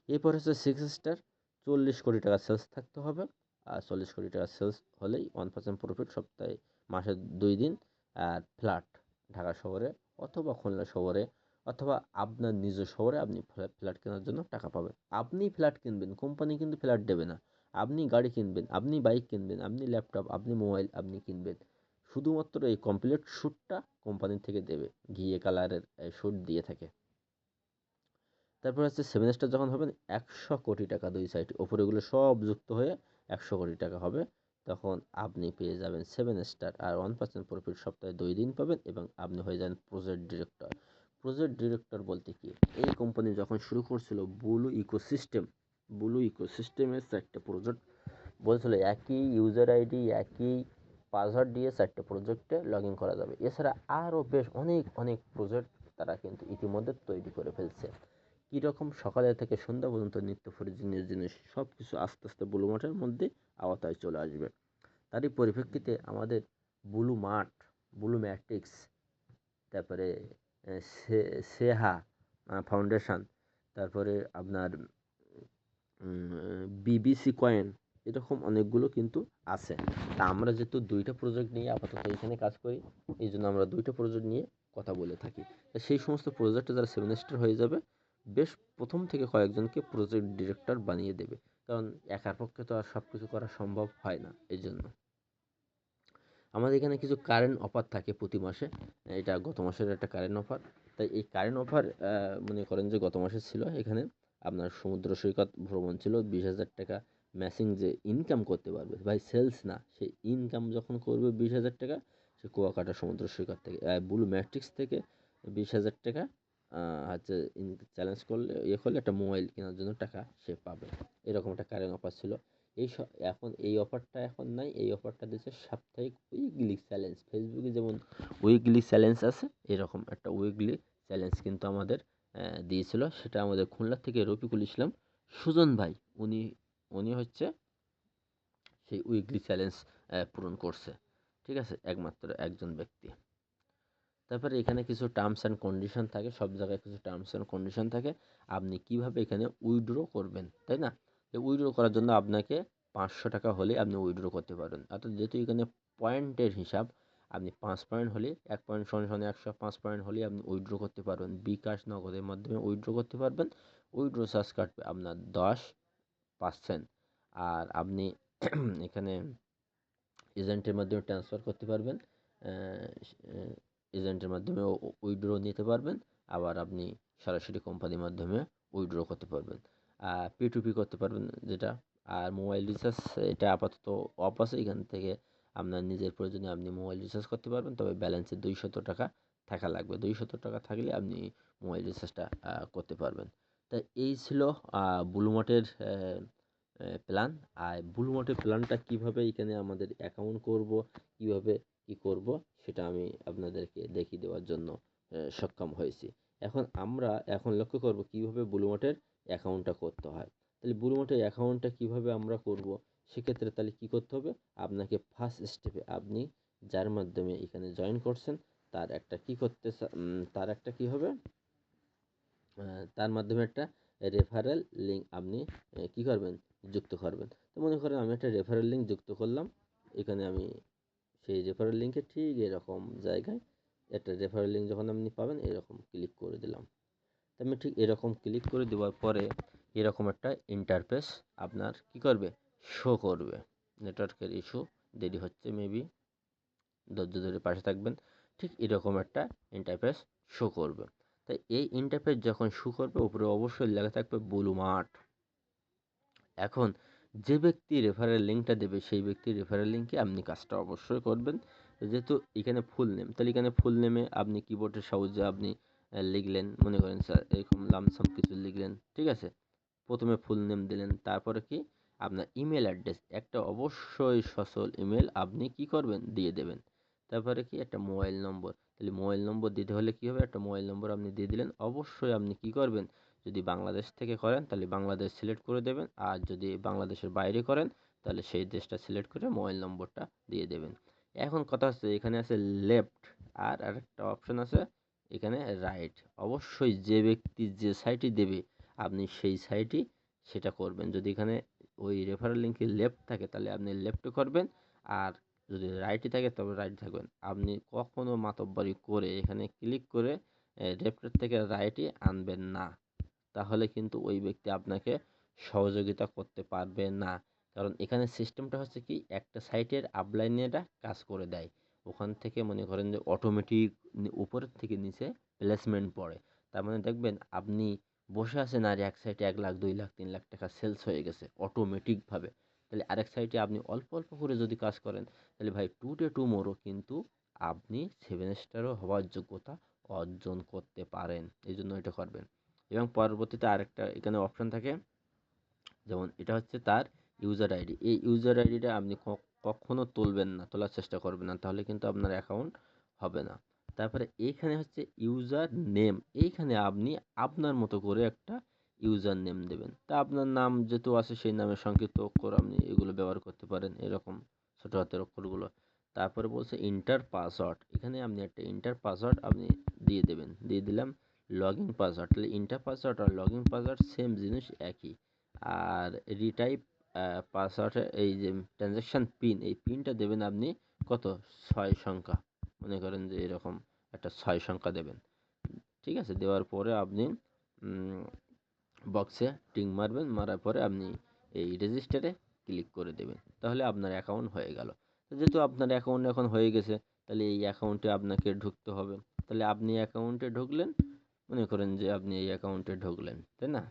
এরপর হচ্ছে 6 স্টার। 40 কোটি টাকা সেলস থাকতে হবে, আর 40 কোটি টাকা সেলস হলেই 1% প্রফিট সপ্তাহে মাসে 2 দিন। আর ফ্ল্যাট ঢাকা শহরে অথবা খুলনা শহরে অথবা আপনার নিজ শহরে আপনি ফ্ল্যাট কেনার জন্য টাকা পাবেন। আপনি ফ্ল্যাট কিনবেন, কোম্পানি কিন্তু ফ্ল্যাট দেবে না। আপনি গাড়ি কিনবেন, আপনি বাইক কিনবেন, আপনি ল্যাপটপ, আপনি মোবাইল আপনি কিনবেন, শুধুমাত্র এই কমপ্লিট শ্যুটটা কোম্পানি থেকে দেবে, ঘিয়ে কালারের শ্যুট দিয়ে থাকে। তারপর হচ্ছে 7 স্টার যখন হবেন 100 কোটি টাকা 2 সাইড ওপরে এগুলো সব যুক্ত হয়ে 100 কোটি টাকা হবে, তখন আপনি পেয়ে যাবেন 7 স্টার আর 1% প্রফিট সপ্তাহে 2 দিন পাবেন এবং আপনি হয়ে যান প্রজেক্ট ডিরেক্টর। প্রজেক্ট ডিরেক্টর বলতে কি, এই কোম্পানি যখন শুরু করছিল ব্লু ইকোসিস্টেমের 4টা প্রজেক্ট বলছিল একই ইউজার আইডি একই পাসওয়ার্ড দিয়ে 4টা প্রজেক্টে লগ ইন করা যাবে। এছাড়া আরও বেশ অনেক অনেক প্রজেক্ট তারা কিন্তু ইতিমধ্যে তৈরি করে ফেলছে। কীরকম, সকালে থেকে সন্ধ্যা পর্যন্ত নিত্য প্রয়োজনীয় জিনিস সব কিছু আস্তে আস্তে ব্লু মার্টের মধ্যে আওতায় চলে আসবে। তারই পরিপ্রেক্ষিতে আমাদের ব্লু মার্ট, ব্লু ম্যাট্রিক্স, তারপরে সেহা ফাউন্ডেশন, তারপরে আপনার বিবিসি কয়েন, এরকম অনেকগুলো কিন্তু আছে। তা আমরা যেহেতু 2টা প্রজেক্ট নিয়ে আপাতত এখানে কাজ করি, এই জন্য আমরা 2টা প্রজেক্ট নিয়ে কথা বলে থাকি। সেই সমস্ত প্রজেক্টে যারা 7 স্টার হয়ে যাবে, বেশ প্রথম থেকে কয়েকজনকে প্রজেক্ট ডিরেক্টর বানিয়ে দেবে, কারণ একার পক্ষে তো আর সব কিছু করা সম্ভব হয় না। এই জন্য আমাদের এখানে কিছু কারেন্ট অফার থাকে প্রতি মাসে। এটা গত মাসের একটা কারেন্ট অফার। তাই এই কারেন্ট অফার মনে করেন যে গত মাসে ছিল, এখানে আপনার সমুদ্র সৈকত ভ্রমণ ছিল 20,000 টাকা ম্যাচিং যে ইনকাম করতে পারবে, ভাই সেলস না, সেই ইনকাম যখন করবে 20,000 টাকা, সে কুয়াকাটা সমুদ্র সৈকত থেকে ব্লু ম্যাট্রিক্স থেকে 20,000 টাকা হচ্ছে চ্যালেঞ্জ করলে করলে একটা মোবাইল কেনার জন্য টাকা সে পাবে। এরকম একটা কারেন্ট অফার ছিল। এখন এই অফারটা এখন নাই, এই অফারটা দিচ্ছে সাপ্তাহিক উইকলি চ্যালেঞ্জ। ফেসবুকে যেমন উইকলি চ্যালেঞ্জ আছে, এরকম একটা উইকলি চ্যালেঞ্জ কিন্তু আমাদের দিয়েছিল। সেটা আমাদের খুলনা থেকে রফিকুল ইসলাম সুজন ভাই, উনি উনি হচ্ছে সেই উইকলি চ্যালেঞ্জ পূরণ করছে। ঠিক আছে, একমাত্র একজন ব্যক্তি। তারপরে এখানে কিছু টার্মস অ্যান্ড কন্ডিশন থাকে, সব জায়গায় কিছু টার্মস অ্যান্ড কন্ডিশন থাকে। আপনি কিভাবে এখানে উইথড্র করবেন, তাই না? উইথড্র করার জন্য আপনাকে 500 টাকা হলে আপনি উইথড্র করতে পারবেন। অর্থাৎ যেহেতু এখানে পয়েন্টের হিসাব, আপনি 5 পয়েন্ট হলে 1 পয়েন্ট সমান 100, 5 পয়েন্ট হলে আপনি উইথড্র করতে পারবেন। বিকাশ নগদের মাধ্যমে উইথড্র করতে পারবেন। উইথড্র চার্জ কাটবে আপনার 10%। আর আপনি এখানে এজেন্টের মাধ্যমে ট্রান্সফার করতে পারবেন, এজেন্টের মাধ্যমে উইথড্র নিতে পারবেন। আবার আপনি সরাসরি কোম্পানির মাধ্যমে উইথড্র করতে পারবেন, P2P করতে পারবেন যেটা। আর মোবাইল রিচার্জ, এটা আপাতত অফ আছে। এখান থেকে আপনার নিজের প্রয়োজনে আপনি মোবাইল রিচার্জ করতে পারবেন, তবে ব্যালেন্সে 200 টাকা থাকা লাগবে। 200 টাকা থাকলে আপনি মোবাইল রিচার্জটা করতে পারবেন। তা এই ছিল ব্লু মার্টের প্ল্যান। আর ব্লু মার্টের প্ল্যানটা কীভাবে এখানে আমাদের অ্যাকাউন্ট করব, কীভাবে কী করব, সেটা আমি আপনাদেরকে দেখিয়ে দেওয়ার জন্য সক্ষম হয়েছি। এখন লক্ষ্য করব কীভাবে ব্লু মার্টের অ্যাকাউন্টটা করতে হয়। তাহলে ব্লু মার্টের অ্যাকাউন্টটা কীভাবে আমরা করব, সেক্ষেত্রে তাহলে কী করতে হবে, আপনাকে ফার্স্ট স্টেপে আপনি যার মাধ্যমে এখানে জয়েন করছেন তার একটা কী হবে, তার মাধ্যমে একটা রেফারেল লিঙ্ক আপনি কী করবেন, যুক্ত করবেন। তো মনে করেন আমি একটা রেফারেল লিঙ্ক যুক্ত করলাম। এখানে আমি সেই রেফারেল লিঙ্কে ঠিক এরকম জায়গায় একটা রেফারেল লিঙ্ক যখন আপনি পাবেন, এরকম ক্লিক করে দিলাম। তো আমি ঠিক এরকম ক্লিক করে দেওয়ার পরে এরকম একটা ইন্টারফেস আপনার কী করবে, শো করবে। নেটওয়ার্কের ইস্যু, দেরি হচ্ছে, মেবি ধৈর্য ধরে পাশে থাকবেন। ঠিক এরকম একটা ইন্টারফেস শো করবে। তাই এই ইন্টারফেস যখন শো করবে, উপরে অবশ্যই লেখা থাকবে ব্লু মার্ট। এখন যে ব্যক্তি রেফারেল লিঙ্কটা দেবে, সেই ব্যক্তির রেফারেল লিঙ্কে আপনি কাজটা অবশ্যই করবেন। যেহেতু এখানে ফুল নেম, তাহলে এখানে ফুল নেমে আপনি কিবোর্ডের সাহায্যে আপনি লিখলেন, মনে করেন স্যার এরকম লামসাম কিছু লিখলেন, ঠিক আছে। প্রথমে ফুল নেম দিলেন, তারপরে কি আপনার ইমেল অ্যাড্রেস, একটা অবশ্যই সচল ইমেল আপনি কি করবেন, দিয়ে দেবেন। তারপরে কি একটা মোবাইল নম্বর, তাহলে মোবাইল নম্বর দিতে হলে কী হবে, একটা মোবাইল নম্বর আপনি দিয়ে দিলেন। অবশ্যই আপনি কি করবেন, যদি বাংলাদেশ থেকে করেন তাহলে বাংলাদেশ সিলেক্ট করে দেবেন, আর যদি বাংলাদেশের বাইরে করেন তাহলে সেই দেশটা সিলেক্ট করে মোবাইল নম্বরটা দিয়ে দেবেন। এখন কথা হচ্ছে, এখানে আছে লেফট, আর আরেকটা অপশন আছে এখানে রাইট। অবশ্যই যে ব্যক্তি যে সাইটই দেবে, আপনি সেই সাইটই সেটা করবেন। যদি এখানে ওই রেফারেল লিঙ্কে লেফট থাকে তাহলে আপনি লেফটে করবেন, আর যদি রাইটে থাকে তবে রাইট থাকবেন। আপনি কখনো মাতব্বরি করে এখানে ক্লিক করে লেফটের থেকে রাইটে আনবেন না, তাহলে কিন্তু ওই ব্যক্তি আপনাকে সহযোগিতা করতে পারবে না। কারণ এখানে সিস্টেমটা হচ্ছে কি, একটা সাইটের আপলাইনেরা কাজ করে দেয়, ওখান থেকে মনে করেন যে অটোমেটিক উপরের থেকে নিচে প্লেসমেন্ট পড়ে। তার মানে দেখবেন আপনি বসে আছেন আর এক সাইডে 1 লাখ 2 লাখ 3 লাখ টাকা সেলস হয়ে গেছে অটোমেটিকভাবে, তাহলে আরেক সাইডে আপনি অল্প অল্প করে যদি কাজ করেন, তাহলে ভাই টুডে টুমোরো কিন্তু আপনি 7 স্টারও হওয়ার যোগ্যতা অর্জন করতে পারেন। এই জন্য এটা করবেন। এবং পরবর্তীতে আরেকটা এখানে অপশন থাকে, যেমন এটা হচ্ছে তার ইউজার আইডি। এই ইউজার আইডিটা আপনি কখনো তুলবেন না, তোলার চেষ্টা করবেন না, তাহলে কিন্তু আপনার অ্যাকাউন্ট হবে না। তারপরে এইখানে হচ্ছে ইউজার নেম, এইখানে আপনি আপনার মতো করে একটা ইউজার নেম দেবেন। তা আপনার নাম যেহেতু আছে সেই নামের সংক্ষিপ্ত অক্ষর আপনি এগুলো ব্যবহার করতে পারেন, এরকম ছোটো হাতের অক্ষরগুলো। তারপরে বলছে ইন্টার পাসওয়ার্ড, এখানে আপনি একটা ইন্টার পাসওয়ার্ড আপনি দিয়ে দেবেন। দিয়ে দিলাম লগইন পাসওয়ার্ড, তাহলে ইন্টার পাসওয়ার্ড আর লগইন পাসওয়ার্ড সেম জিনিস, একই। আর রিটাইপ পাসওয়ার্ডে এই যে ট্রানজ্যাকশান পিন, এই পিনটা দেবেন আপনি কত, 6 সংখ্যা। মনে করেন যে এরকম একটা 6 সংখ্যা দেবেন। ঠিক আছে, দেওয়ার পরে আপনি বক্সে টিক মারবেন, মারার পরে আপনি এই রেজিস্টারে ক্লিক করে দেবেন, তাহলে আপনার অ্যাকাউন্ট হয়ে গেল। যেহেতু আপনার অ্যাকাউন্ট এখন হয়ে গেছে, তাহলে এই অ্যাকাউন্টে আপনাকে ঢুকতে হবে। তাহলে আপনি অ্যাকাউন্টে ঢুকলেন, মনে করেন যে আপনি এই অ্যাকাউন্টে ঢুকলেন, তাই না?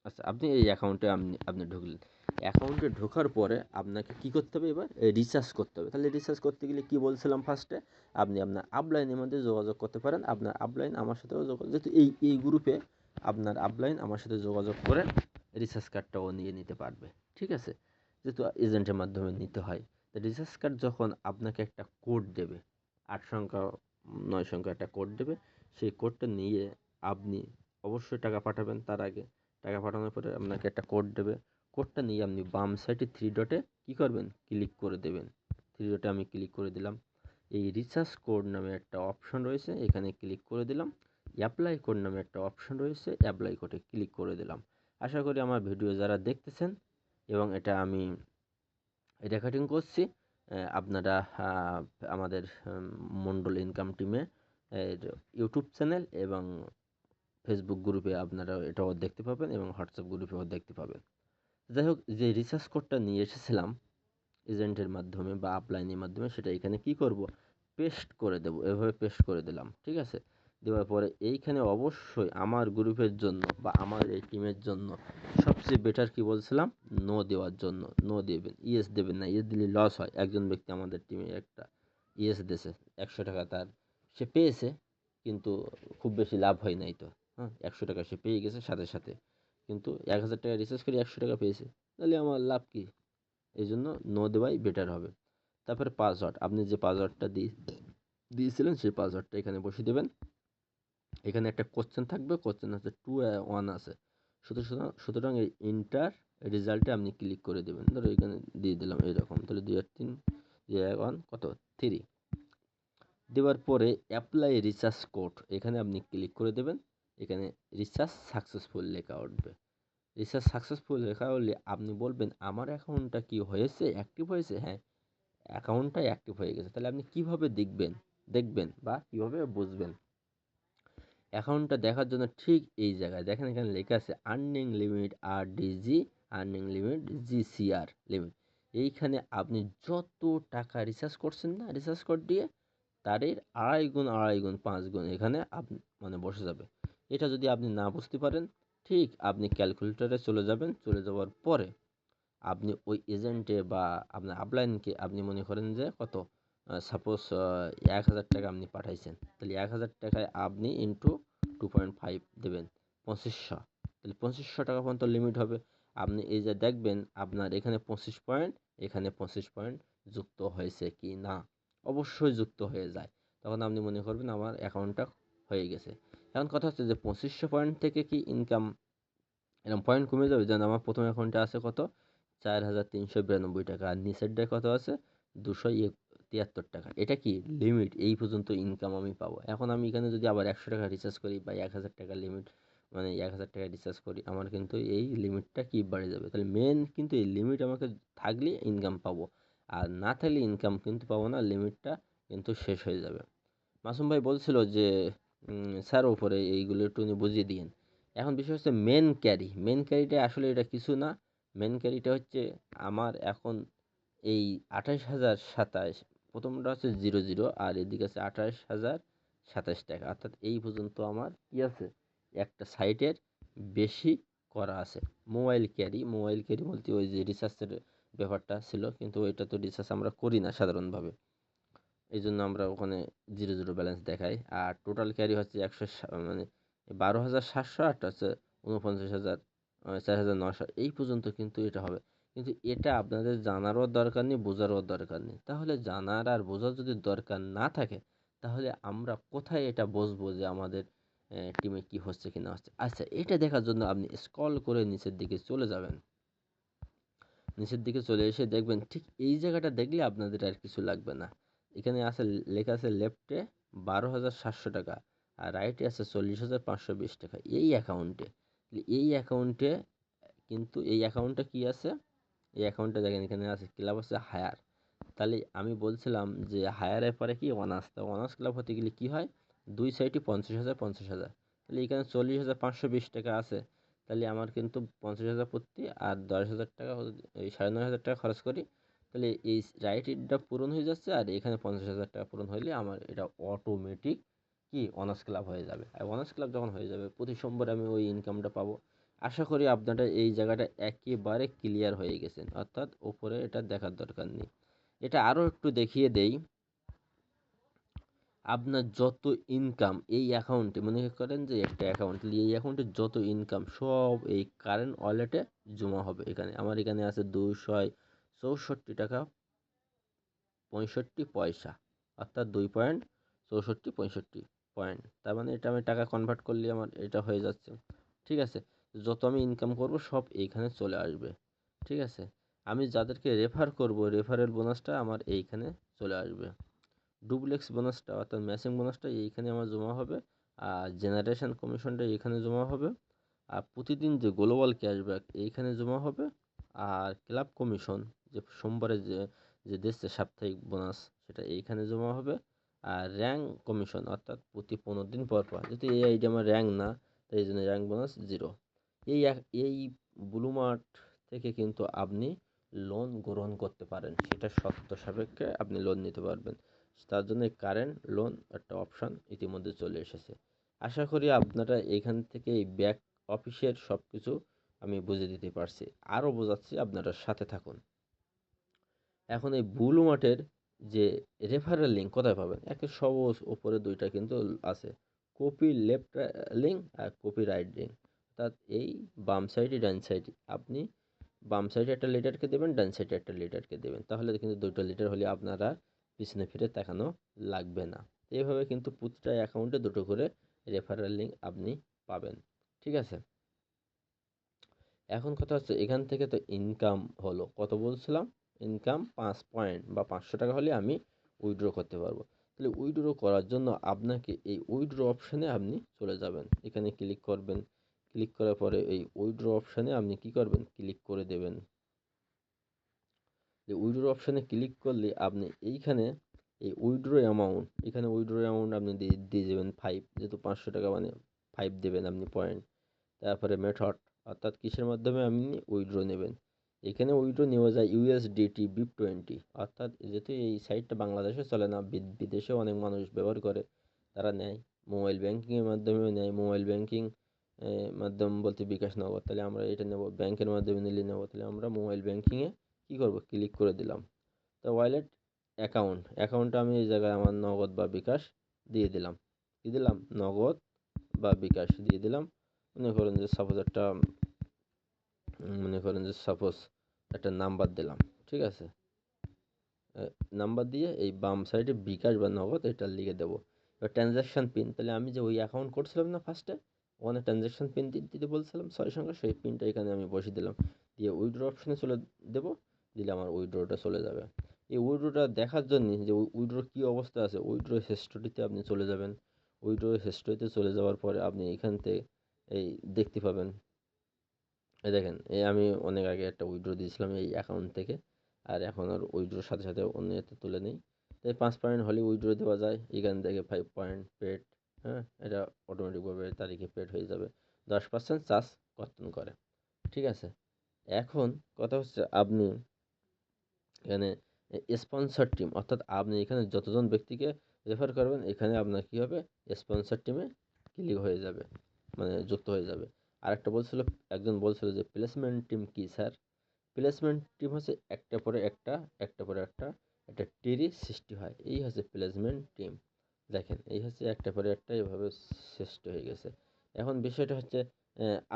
আচ্ছা, আপনি এই অ্যাকাউন্টে আপনি ঢুকলেন। অ্যাকাউন্টে ঢোকার পরে আপনাকে কি করতে হবে, এবার রিচার্জ করতে হবে। তাহলে রিচার্জ করতে গেলে কি বলছিলাম ফার্স্টে, আপনি আপনার আপলাইনের মধ্যে যোগাযোগ করতে পারেন। আপনার আপলাইন আমার সাথেও যোগাযোগ, যেহেতু এই গ্রুপে আপনার আপলাইন আমার সাথে যোগাযোগ করে রিচার্জ কার্ডটাও নিয়ে নিতে পারবে। ঠিক আছে, যেহেতু এজেন্টের মাধ্যমে নিতে হয়। তো রিচার্জ কার্ড যখন আপনাকে একটা কোড দেবে, 8 সংখ্যা 9 সংখ্যা একটা কোড দেবে, সেই কোডটা নিয়ে আপনি অবশ্যই টাকা পাঠাবেন। তার আগে টাকা পাঠানোর পরে আপনাকে একটা কোড দেবে, কোডটা নিয়ে আপনি বাম সাইডে 3 ডটে কী করবেন, ক্লিক করে দেবেন। 3 ডটে আমি ক্লিক করে দিলাম। এই রিচার্জ কোড নামে একটা অপশন রয়েছে, এখানে ক্লিক করে দিলাম। অ্যাপ্লাই কোড নামে একটা অপশন রয়েছে, অ্যাপ্লাই কোডে ক্লিক করে দিলাম। আশা করি আমার ভিডিও যারা দেখতেছেন এবং এটা আমি রেকর্ডিং করছি, আপনারা আমাদের মন্ডল ইনকাম টিমে ইউটিউব চ্যানেল এবং ফেসবুক গ্রুপে আপনারা এটাও দেখতে পাবেন এবং হোয়াটসঅ্যাপ গ্রুপেও দেখতে পাবেন। যাই হোক, যে রিসার্চ কোডটা নিয়ে এসেছিলাম এজেন্টের মাধ্যমে বা আপলাইনের মাধ্যমে, সেটা এখানে কি করব, পেস্ট করে দেব। এভাবে পেস্ট করে দিলাম। ঠিক আছে, দেওয়ার পরে এইখানে অবশ্যই আমার গ্রুপের জন্য বা আমার এই টিমের জন্য সবচেয়ে বেটার কি বলছিলাম, নো দেওয়ার জন্য। নো দেবেন, ইয়েস দেবেন না। ইয়েস দিলে লস হয়। একজন ব্যক্তি আমাদের টিমে একটা ইয়েস দিয়েছে, 100 টাকা তার সে পেয়েছে, কিন্তু খুব বেশি লাভ হয় নাই। তো হ্যাঁ, 100 টাকা সে পেয়ে গেছে সাথে সাথে, কিন্তু 1000 টাকা রিচার্জ করে 100 টাকা পেয়েছে, তাহলে আমার লাভ কি? এই জন্য নো দেওয়াই বেটার হবে। তারপরে পাসওয়ার্ড, আপনি যে পাসওয়ার্ডটা দিয়েছিলেন সেই পাসওয়ার্ডটা এখানে বসিয়ে দেবেন। এখানে একটা কোশ্চেন থাকবে, কোশ্চেন আছে 2 1 আছে। সুতরাং এই ইন্টার রেজাল্টে আপনি ক্লিক করে দেবেন। ধরো এখানে দিয়ে দিলাম এইরকম, তাহলে 2 আর 3 2 আর 1 কত, 3। দেওয়ার পরে অ্যাপ্লাই রিচার্জ কোড, এখানে আপনি ক্লিক করে দেবেন। এখানে রিচার্জ সাকসেসফুল লেখা উঠবে। রিচার্জ সাকসেসফুল লেখা হলে আপনি বলবেন আমার অ্যাকাউন্টটা কি হয়েছে, অ্যাক্টিভ হয়েছে। হ্যাঁ, অ্যাকাউন্টটা অ্যাক্টিভ হয়ে গেছে। তাহলে আপনি কিভাবে দেখবেন বা কিভাবে বুঝবেন? অ্যাকাউন্টটা দেখার জন্য ঠিক এই জায়গায় দেখেন, এখানে লেখা আছে earning limit RDG, earning limit GCR limit. এইখানে আপনি যত টাকা রিচার্জ করছেন না, রিচার্জ কোড দিয়ে তার এর 2.5 গুণ 5 গুণ এখানে আপনি মানে বসে যাবে। এটা যদি আপনি না বুঝতে পারেন, ঠিক আপনি ক্যালকুলেটরে চলে যাবেন। চলে যাওয়ার পরে আপনি ওই এজেন্টে বা আপনার আপলাইনকে আপনি মনে করেন যে কত, সাপোজ 1000 টাকা আপনি পাঠাইছেন, তাহলে 1000 টাকায় আপনি ইন্টু 2.5 দেবেন, 2500। তাহলে 2500 টাকা পর্যন্ত লিমিট হবে। আপনি এই যে দেখবেন আপনার এখানে 25 পয়েন্ট, এখানে 25 পয়েন্ট যুক্ত হয়েছে কি না। অবশ্যই যুক্ত হয়ে যায়, তখন আপনি মনে করবেন আমার অ্যাকাউন্টটা হয়ে গেছে। এখন কথা হচ্ছে যে 2500 পয়েন্ট থেকে কি ইনকাম এরকম পয়েন্ট কমে যাবে? যেন আমার প্রথম অ্যাকাউন্টে আছে কত, 4392 টাকা, আর নিচেরটায় কত আছে, 273 টাকা। এটা কি লিমিট, এই পর্যন্ত ইনকাম আমি পাবো। এখন আমি এখানে যদি আবার 100 টাকা রিচার্জ করি বা 1000 টাকা লিমিট, মানে 1000 টাকা রিচার্জ করি, আমার কিন্তু এই লিমিটটা কি বেড়ে যাবে। তাহলে মেন কিন্তু এই লিমিট আমাকে থাকলে ইনকাম পাবো, আর না থাকলে ইনকাম কিন্তু পাবো না, লিমিটটা কিন্তু শেষ হয়ে যাবে। মাসুম ভাই বলছিল যে স্যার ওপরে এইগুলো একটু উনি বুঝিয়ে দিন। এখন বিষয় হচ্ছে মেন ক্যারিটা আসলে এটা কিছু না। মেন ক্যারিটা হচ্ছে আমার এখন এই 28,027, প্রথমটা হচ্ছে 00 আর এদিকে আছে টাকা, অর্থাৎ এই পর্যন্ত আমার কি আছে, একটা সাইটের বেশি করা আছে। মোবাইল ক্যারি বলতে ওই যে রিচার্জের ব্যাপারটা ছিল, কিন্তু ওইটা তো রিচার্জ আমরা করি না সাধারণভাবে, এই জন্য আমরা ওখানে 0 ব্যালেন্স দেখাই। আর টোটাল ক্যারি হচ্ছে 12,700, আর হচ্ছে 49,000, 4,900 এই পর্যন্ত কিন্তু এটা হবে। কিন্তু এটা আপনাদের জানারও দরকার নেই, বোঝারও দরকার নেই। তাহলে জানার আর বোঝার যদি দরকার না থাকে, তাহলে আমরা কোথায় এটা বুঝবো যে আমাদের টিমে কি হচ্ছে কি না হচ্ছে? আচ্ছা, এটা দেখার জন্য আপনি স্ক্রল করে নিচের দিকে চলে যাবেন। নিচের দিকে চলে এসে দেখবেন ঠিক এই জায়গাটা দেখলে আপনাদের আর কিছু লাগবে না। এখানে আছে, লেখা আছে লেফটে 12,700 টাকা, আর রাইটে আছে 40,520 টাকা এই অ্যাকাউন্টে। কিন্তু এই অ্যাকাউন্টে কি আছে, এই অ্যাকাউন্টে দেখেন এখানে আছে ক্লাব আছে হায়ার। তাহলে আমি বলছিলাম যে হায়ারের পরে কি অনার্স, তা অনার্স ক্লাব হতে গেলে কি হয়, দুই সাইডই 50,000 তাহলে এখানে 40,520 টাকা আছে। তাহলে আমার কিন্তু 50,000 প্রতি, আর 10,000 টাকা এই 9,500 টাকা খরচ করি, তাহলে এই রাইটটা পূরণ হয়ে যাচ্ছে, আর এখানে 50,000 টাকা পূরণ হইলে আমার এটা অটোমেটিক কি অনার্স ক্লাব হয়ে যাবে। আর অনার্স ক্লাব যখন হয়ে যাবে, প্রতি সোমবার আমি ওই ইনকামটা পাবো। আশা করি আপনারা এই জায়গাটা একেবারে ক্লিয়ার হয়ে গেছেন, অর্থাৎ ওপরে এটা দেখার দরকার নেই। এটা আরও একটু দেখিয়ে দেই। আপনার যত ইনকাম এই অ্যাকাউন্টে, মনে করেন যে একটা অ্যাকাউন্ট, এই অ্যাকাউন্টে যত ইনকাম সব এই কারেন্ট ওয়ালেটে জমা হবে। এখানে আমার এখানে আছে 264 টাকা 65 পয়সা, অর্থাৎ 2.6465 পয়েন্ট। তার মানে এটা আমি টাকা কনভার্ট করলে আমার এটা হয়ে যাচ্ছে। ঠিক আছে, যত আমি ইনকাম করব সব এইখানে চলে আসবে। ঠিক আছে, আমি যাদেরকে রেফার করব, রেফারেল বোনাসটা আমার এইখানে চলে আসবে। ডুপ্লেক্স বোনাসটা অর্থাৎ ম্যাচিং বোনাসটা এইখানে আমার জমা হবে, আর জেনারেশন কমিশনটা এইখানে জমা হবে, আর প্রতিদিন যে গ্লোবাল ক্যাশব্যাক এইখানে জমা হবে, আর ক্লাব কমিশন যে সোমবারে যে যে দিচ্ছে সাপ্তাহিক বোনাস সেটা এইখানে জমা হবে, আর র্যাঙ্ক কমিশন অর্থাৎ প্রতি 15 দিন পর পর, যেহেতু এই আইডি আমার র্যাঙ্ক না, তাই এই জন্য র্যাঙ্ক বোনাস 0। এই ব্লু মার্ট থেকে কিন্তু আপনি লোন গ্রহণ করতে পারেন, সেটা শর্ত সাপেক্ষে আপনি লোন নিতে পারবেন। তার জন্য কারেন্ট লোন একটা অপশান ইতিমধ্যে চলে এসেছে। আশা করি আপনারা এখান থেকে এই ব্যাক অফিসের সব কিছু আমি বুঝিয়ে দিতে পারছি। আরও বোঝাচ্ছি, আপনারা সাথে থাকুন। এখন এই ব্লু মার্টের যে রেফারেল লিঙ্ক কোথায় পাবেন, একে সবুজ ওপরে দুইটা কিন্তু আছে, কপি লেফট লিঙ্ক আর কপি রাইট লিঙ্ক, অর্থাৎ এই বাম সাইডে ডান সাইডে আপনি বাম সাইডে একটা লিডারকে দেবেন, ডান সাইডে একটা লিডারকে দেবেন, তাহলে কিন্তু দুটো লিডার হলে আপনারা পিছনে ফিরে তাকানো লাগবে না। এইভাবে কিন্তু প্রতিটা অ্যাকাউন্টে দুটো করে রেফারেল লিঙ্ক আপনি পাবেন। ঠিক আছে, এখন কথা হচ্ছে এখান থেকে তো ইনকাম হলো কত বলছিলাম, ইনকাম 5 পয়েন্ট বা 500 টাকা হলে আমি উইথড্র করতে পারবো। তাহলে উইথড্র করার জন্য আপনাকে এই উইথড্র অপশানে আপনি চলে যাবেন, এখানে ক্লিক করবেন, ক্লিক করার পরে এই উইথড্র অপশানে আপনি কি করবেন, ক্লিক করে দেবেন। এই উইথড্র অপশানে ক্লিক করলে আপনি এইখানে এই উইথড্র অ্যামাউন্ট, এখানে উইথড্র অ্যামাউন্ট আপনি দিয়ে দেবেন 5, যেহেতু 500 টাকা মানে 5 দেবেন আপনি পয়েন্ট। তারপরে মেথড, অর্থাৎ কিসের মাধ্যমে আপনি উইথড্র নেবেন। এখানে উইথড্র নেওয়া যায় ইউএসডিটি BIP20, অর্থাৎ যেহেতু এই সাইটটা বাংলাদেশে চলে না, বিদেশেও অনেক মানুষ ব্যবহার করে, তারা নেয় মোবাইল ব্যাঙ্কিংয়ের মাধ্যমেও নেয়। মোবাইল ব্যাঙ্কিং মাধ্যম বলতে বিকাশ নগদ, তাহলে আমরা এটা নেব, ব্যাংকের মাধ্যমে নিলে নেব, তাহলে আমরা মোবাইল ব্যাঙ্কিংয়ে কী করব, ক্লিক করে দিলাম। তো ওয়ালেট অ্যাকাউন্টটা আমি এই জায়গায় আমার নগদ বা বিকাশ দিয়ে দিলাম, কী দিলাম, নগদ বা বিকাশ দিয়ে দিলাম। মনে করেন যে সাপোজ একটা নাম্বার দিলাম। ঠিক আছে, নাম্বার দিয়ে এই বাম সাইডে বিকাশ বা নগদ এটা লিখে দেবো। এবার ট্রানজ্যাকশান পিন, তাহলে আমি যে ওই অ্যাকাউন্ট করছিলাম না ফার্স্টে, ওখানে ট্রানজ্যাকশান পিন দিতে বলছিলাম 6 সংখ্যা, সেই পিনটা এখানে আমি বসিয়ে দিলাম, দিয়ে উইথড্র অপশানে চলে দেবো, দিলে আমার উইথড্রটা চলে যাবে। এই উইথড্রটা দেখার জন্য যে উইথড্র কী অবস্থা আছে, উইথড্র হিস্টোরিতে আপনি চলে যাবেন। উইথড্র হিস্টোরিতে চলে যাওয়ার পরে আপনি এখান থেকে এই দেখতে পাবেন, এই দেখেন, এই আমি অনেক আগে একটা উইথড্র দিয়েছিলাম এই অ্যাকাউন্ট থেকে, আর এখন আর উইথড্রোর সাথে সাথে অন্য এতে তুলে নিই। তাই 5 পয়েন্ট হলে উইথড্র দেওয়া যায়, এখান থেকে 5 পয়েন্ট পেড। হ্যাঁ, এটা অটোমেটিকভাবে তারিখে পেড হয়ে যাবে, 10% চার্জ কর্তন করে। ঠিক আছে, এখন কথা হচ্ছে আপনি এখানে স্পন্সর টিম, অর্থাৎ আপনি এখানে যতজন ব্যক্তিকে রেফার করবেন, এখানে আপনার কী হবে, স্পন্সর টিমে ক্লিক হয়ে যাবে, মানে যুক্ত হয়ে যাবে। আরেকটা বলছিল, একজন বলছিল যে প্লেসমেন্ট টিম কী স্যার? প্লেসমেন্ট টিম হচ্ছে একটা পরে একটা, একটা পরে একটা টিরি সৃষ্টি হয়, এই হচ্ছে প্লেসমেন্ট টিম। দেখেন এই হচ্ছে একটা পরে একটা এভাবে সৃষ্টি হয়ে গেছে। এখন বিষয়টা হচ্ছে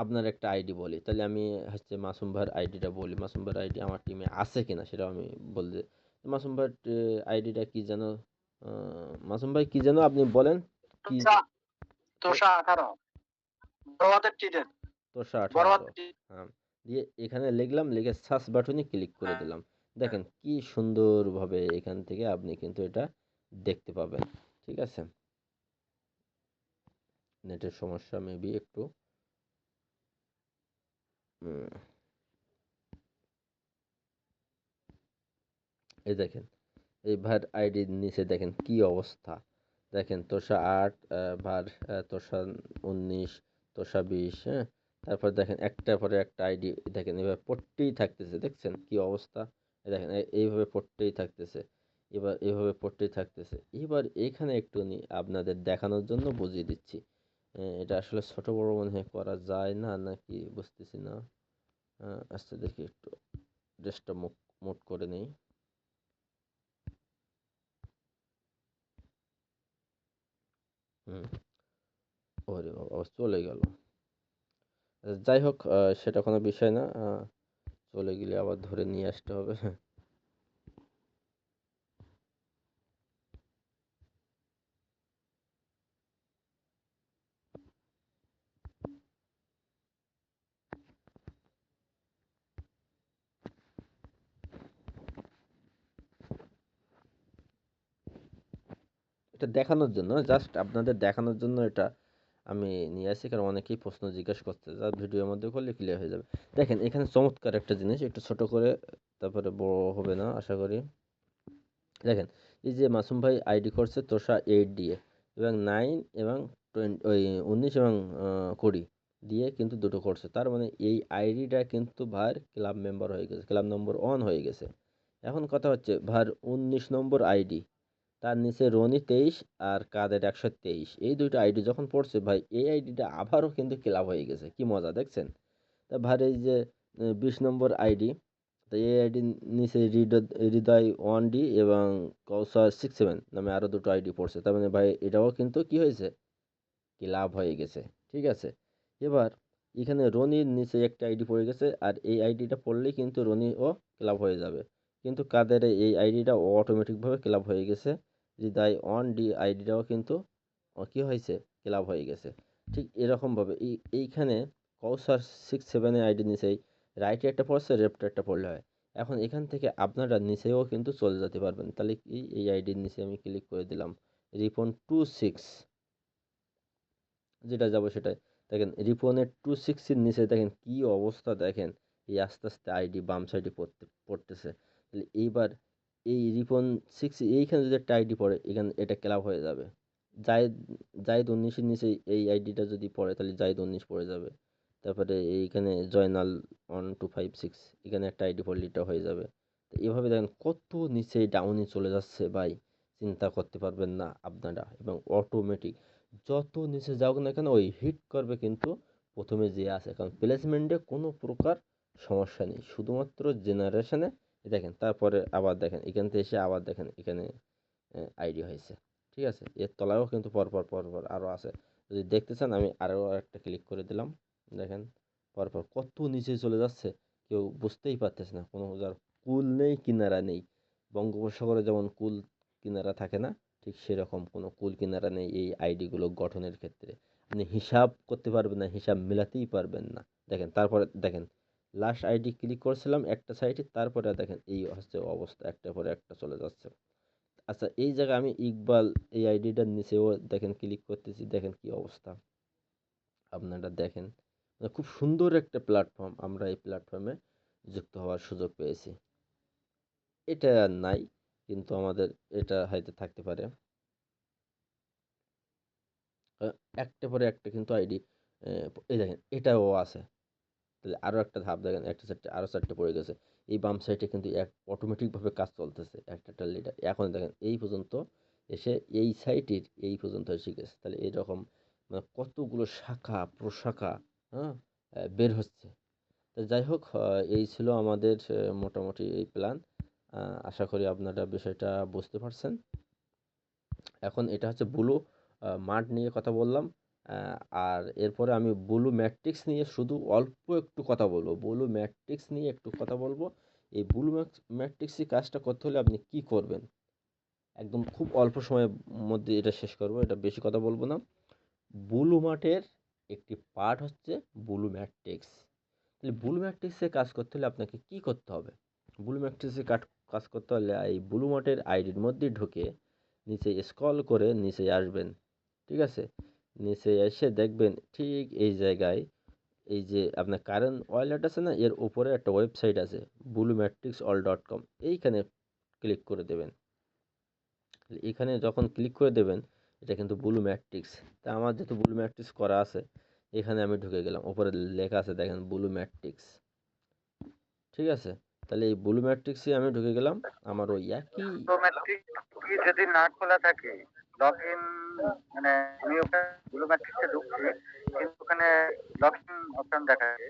আপনার একটা আইডি বলি, তাহলে আমি হচ্ছে মাসুম ভাইয়ের আইডিটা বলি, মাসুম ভাইয়ের আইডি আমার টিমে আছে কিনা সেটাও আমি বলতে। মাসুম ভাইয়ের আইডিটা কি যেন, মাসুম ভাই কি যেন আপনি বলেন কি? তোষা 18 তোষা 18। হ্যাঁ, দিয়ে এখানে লিখলাম, লিখে সার্চ বাটনে ক্লিক করে দিলাম। দেখেন কি সুন্দরভাবে এখান থেকে আপনি কিন্তু এটা দেখতে পাবেন। ঠিক আছে, নেটের সমস্যা মেবি একটু। এই দেখেন, এই ভার আইডির নিচে দেখেন কি অবস্থা। দেখেন তোষা 8, ভার তোষা 19, তোষা 20, হ্যাঁ। তারপর দেখেন একটার পরে একটা আইডি, দেখেন এভাবে পড়তেই থাকতেছে, দেখছেন কি অবস্থা। দেখেন এইভাবে পড়তেই থাকতেছে, এবার এইভাবে পড়তেই থাকতেছে। এবার এখানে একটু আপনাদের দেখানোর জন্য বুঝিয়ে দিচ্ছি। এটা আসলে ছোট বড় মনে হয় করা যায় না নাকি বুঝতেছি না। আচ্ছা দেখি একটু ড্রেসটা মোট করে নেই। হুম, ওরে বাবা চলে গেল। যাই হোক, সেটা কোনো বিষয় না। চলে গেলে আবার ধরে নিয়ে আসতে হবে। এটা দেখানোর জন্য, জাস্ট আপনাদের দেখানোর জন্য এটা আমি নিয়ে আসি, কারণ অনেকেই প্রশ্ন জিজ্ঞাসা করতে, যা ভিডিওর মধ্যে করলে ক্লিয়ার হয়ে যাবে। দেখেন এখানে চমৎকার একটা জিনিস, একটু ছোট করে, তারপরে বড় হবে না আশা করি। দেখেন এই যে মাসুম ভাই আইডি করছে তোষা 8 দিয়ে, এবং 9 এবং 20, ওই 19 এবং 20 দিয়ে কিন্তু দুটো করছে। তার মানে এই আইডিটা কিন্তু ভার ক্লাব মেম্বার হয়ে গেছে, ক্লাব নম্বর 1 হয়ে গেছে। এখন কথা হচ্ছে ভার 19 নম্বর আইডি, তার নিচে রনি 23 আর কাদের 123, এই দুইটা আইডি যখন পড়ছে ভাই, এই আইডিটা আবারও কিন্তু ক্লাব হয়ে গেছে, কি মজা দেখছেন। তা ভার এই যে 20 নম্বর আইডি, তো এই আইডির নিচে হৃদয় 1D এবং কৌসার 67 নামে আরও দুটো আইডি পড়ছে। তার মানে ভাই এটাও কিন্তু কি হয়েছে, ক্লাব হয়ে গেছে। ঠিক আছে, এবার এখানে রনির নিচে একটা আইডি পড়ে গেছে, আর এই আইডিটা পড়লেই কিন্তু রনিও ক্লাব হয়ে যাবে। কিন্তু কাদের এই আইডিটা অটোমেটিকভাবে ক্লাব হয়ে গেছে। হৃদয় 1D আইডিটাও কিন্তু কি হয়েছে, ক্লাব হয়ে গেছে। ঠিক এরকমভাবে এইখানে কৌসার 67 এর আইডি নিচেই রাইটে একটা পড়ছে, লেফটে একটা পড়লে হয়। এখন এখান থেকে আপনারা নিচেও কিন্তু চলে যেতে পারবেন। তাহলে কি, এই আইডির নিচে আমি ক্লিক করে দিলাম, রিপন 26 যেটা যাবো সেটাই। দেখেন রিপনের 26 এর নিচে দেখেন কি অবস্থা, দেখেন এই আস্তে আস্তে আইডি বাম সাইডে পড়তেছে। তাহলে এইবার এই রিপন 6 এইখানে যদি একটা আইডি পড়ে, এখানে এটা ক্লাব হয়ে যাবে। জায়েদ জায়েদ 19 এর নিচে এই আইডিটা যদি পড়ে, তাহলে জায়েদ 19 পড়ে যাবে। তারপরে এইখানে জয়নাল 1256, এখানে একটা আইডি পড়লে এটা হয়ে যাবে। তো এভাবে দেখেন কত নিচে ডাউনে চলে যাচ্ছে ভাই, চিন্তা করতে পারবেন না আপনারা। এবং অটোমেটিক যত নিচে যাওক না কেন, ওই হিট করবে কিন্তু প্রথমে যে আছে, কারণ প্লেসমেন্টে কোনো প্রকার সমস্যা নেই, শুধুমাত্র জেনারেশনে। দেখেন তারপরে আবার দেখেন এখান থেকে এসে আবার দেখেন এখানে আইডি হয়েছে। ঠিক আছে, এর তলায়ও কিন্তু পরপর পরপর আরও আছে। যদি দেখতে চান আমি আরও একটা ক্লিক করে দিলাম, দেখেন পরপর কত নিচে চলে যাচ্ছে, কেউ বুঝতেই পারতেছে না। কোনো যার কুল নেই, কিনারা নেই। বঙ্গোপসাগরে যেমন কুল কিনারা থাকে না, ঠিক সেরকম কোনো কুল কিনারা নেই এই আইডিগুলো গঠনের ক্ষেত্রে। আপনি হিসাব করতে পারবেন না, হিসাব মেলাতেই পারবেন না। দেখেন তারপরে দেখেন লাস্ট আইডি ক্লিক করেছিলাম একটা সাইটে, তারপরে দেখেন এই হচ্ছে অবস্থা, একটার পরে একটা চলে যাচ্ছে। আচ্ছা এই জায়গায় আমি ইকবাল এই আইডিটার নিচেও দেখেন ক্লিক করতেছি, দেখেন কি অবস্থা আপনারা দেখেন। মানে খুব সুন্দর একটা প্ল্যাটফর্ম, আমরা এই প্ল্যাটফর্মে যুক্ত হওয়ার সুযোগ পেয়েছি। এটা আর নাই, কিন্তু আমাদের এটা হয়তো থাকতে পারে। একটা পরে একটা কিন্তু আইডি, এই দেখেন এটাও আছে। তাহলে আরও একটা ধাপ দেখেন, একটা চারটে আরও চারটে পড়ে গেছে। এই বাম সাইডে কিন্তু এক অটোমেটিকভাবে কাজ চলতেছে, একটা লিডার। এখন দেখেন এই পর্যন্ত এসে এই সাইটের এই পর্যন্ত এসে গেছে। তাহলে এরকম মানে কতগুলো শাখা প্রশাখা, হ্যাঁ, বের হচ্ছে। তো যাই হোক, এই ছিল আমাদের মোটামুটি এই প্ল্যান। আশা করি আপনারা বিষয়টা বুঝতে পারছেন। এখন এটা হচ্ছে ব্লু মার্ট নিয়ে কথা বললাম। আর এরপরে আমি ব্লু ম্যাট্রিক্স নিয়ে শুধু অল্প একটু কথা বলবো। ব্লু ম্যাট্রিক্স নিয়ে একটু কথা বলবো। এই ব্লু ম্যাট্রিক্সই কাজটা করতে হলে আপনি কি করবেন, একদম খুব অল্প সময়ের মধ্যে এটা শেষ করব, এটা বেশি কথা বলবো না। ব্লু মার্টের একটি পার্ট হচ্ছে ব্লু ম্যাট্রিক্স। তাহলে ব্লু ম্যাট্রিক্সে কাজ করতে হলে আপনাকে কি করতে হবে? ব্লু ম্যাট্রিক্সে কাজ করতে হলে এই ব্লু মার্টের আইডির মধ্যে ঢুকে নিচে স্ক্রল করে নিচে আসবেন। ঠিক আছে, নিচে এসে দেখবেন ঠিক এই জায়গায় এই যে আপনার কারেন্ট ওয়ালেট আছে না, এর উপরে একটা ওয়েবসাইট আছে bluematrixall.com, এইখানে ক্লিক করে দেবেন। এখানে যখন ক্লিক করে দেবেন, এটা কিন্তু ব্লু ম্যাট্রিক্স। তা আমার যেহেতু ব্লু ম্যাট্রিক্স করা আছে, এখানে আমি ঢুকে গেলাম। উপরে লেখা আছে দেখেন ব্লু ম্যাট্রিক্স। ঠিক আছে, তাহলে এই ব্লু ম্যাট্রিক্সে আমি ঢুকে গেলাম। আমার ওই একই ম্যাট্রিক্স কি যদি না খোলা থাকে, লগ ইন, মানে আমি ওখানে ব্লু ম্যাট্রিক্সে ঢুকছি কিন্তু ওখানে লগ ইন অপশন দেখাচ্ছে,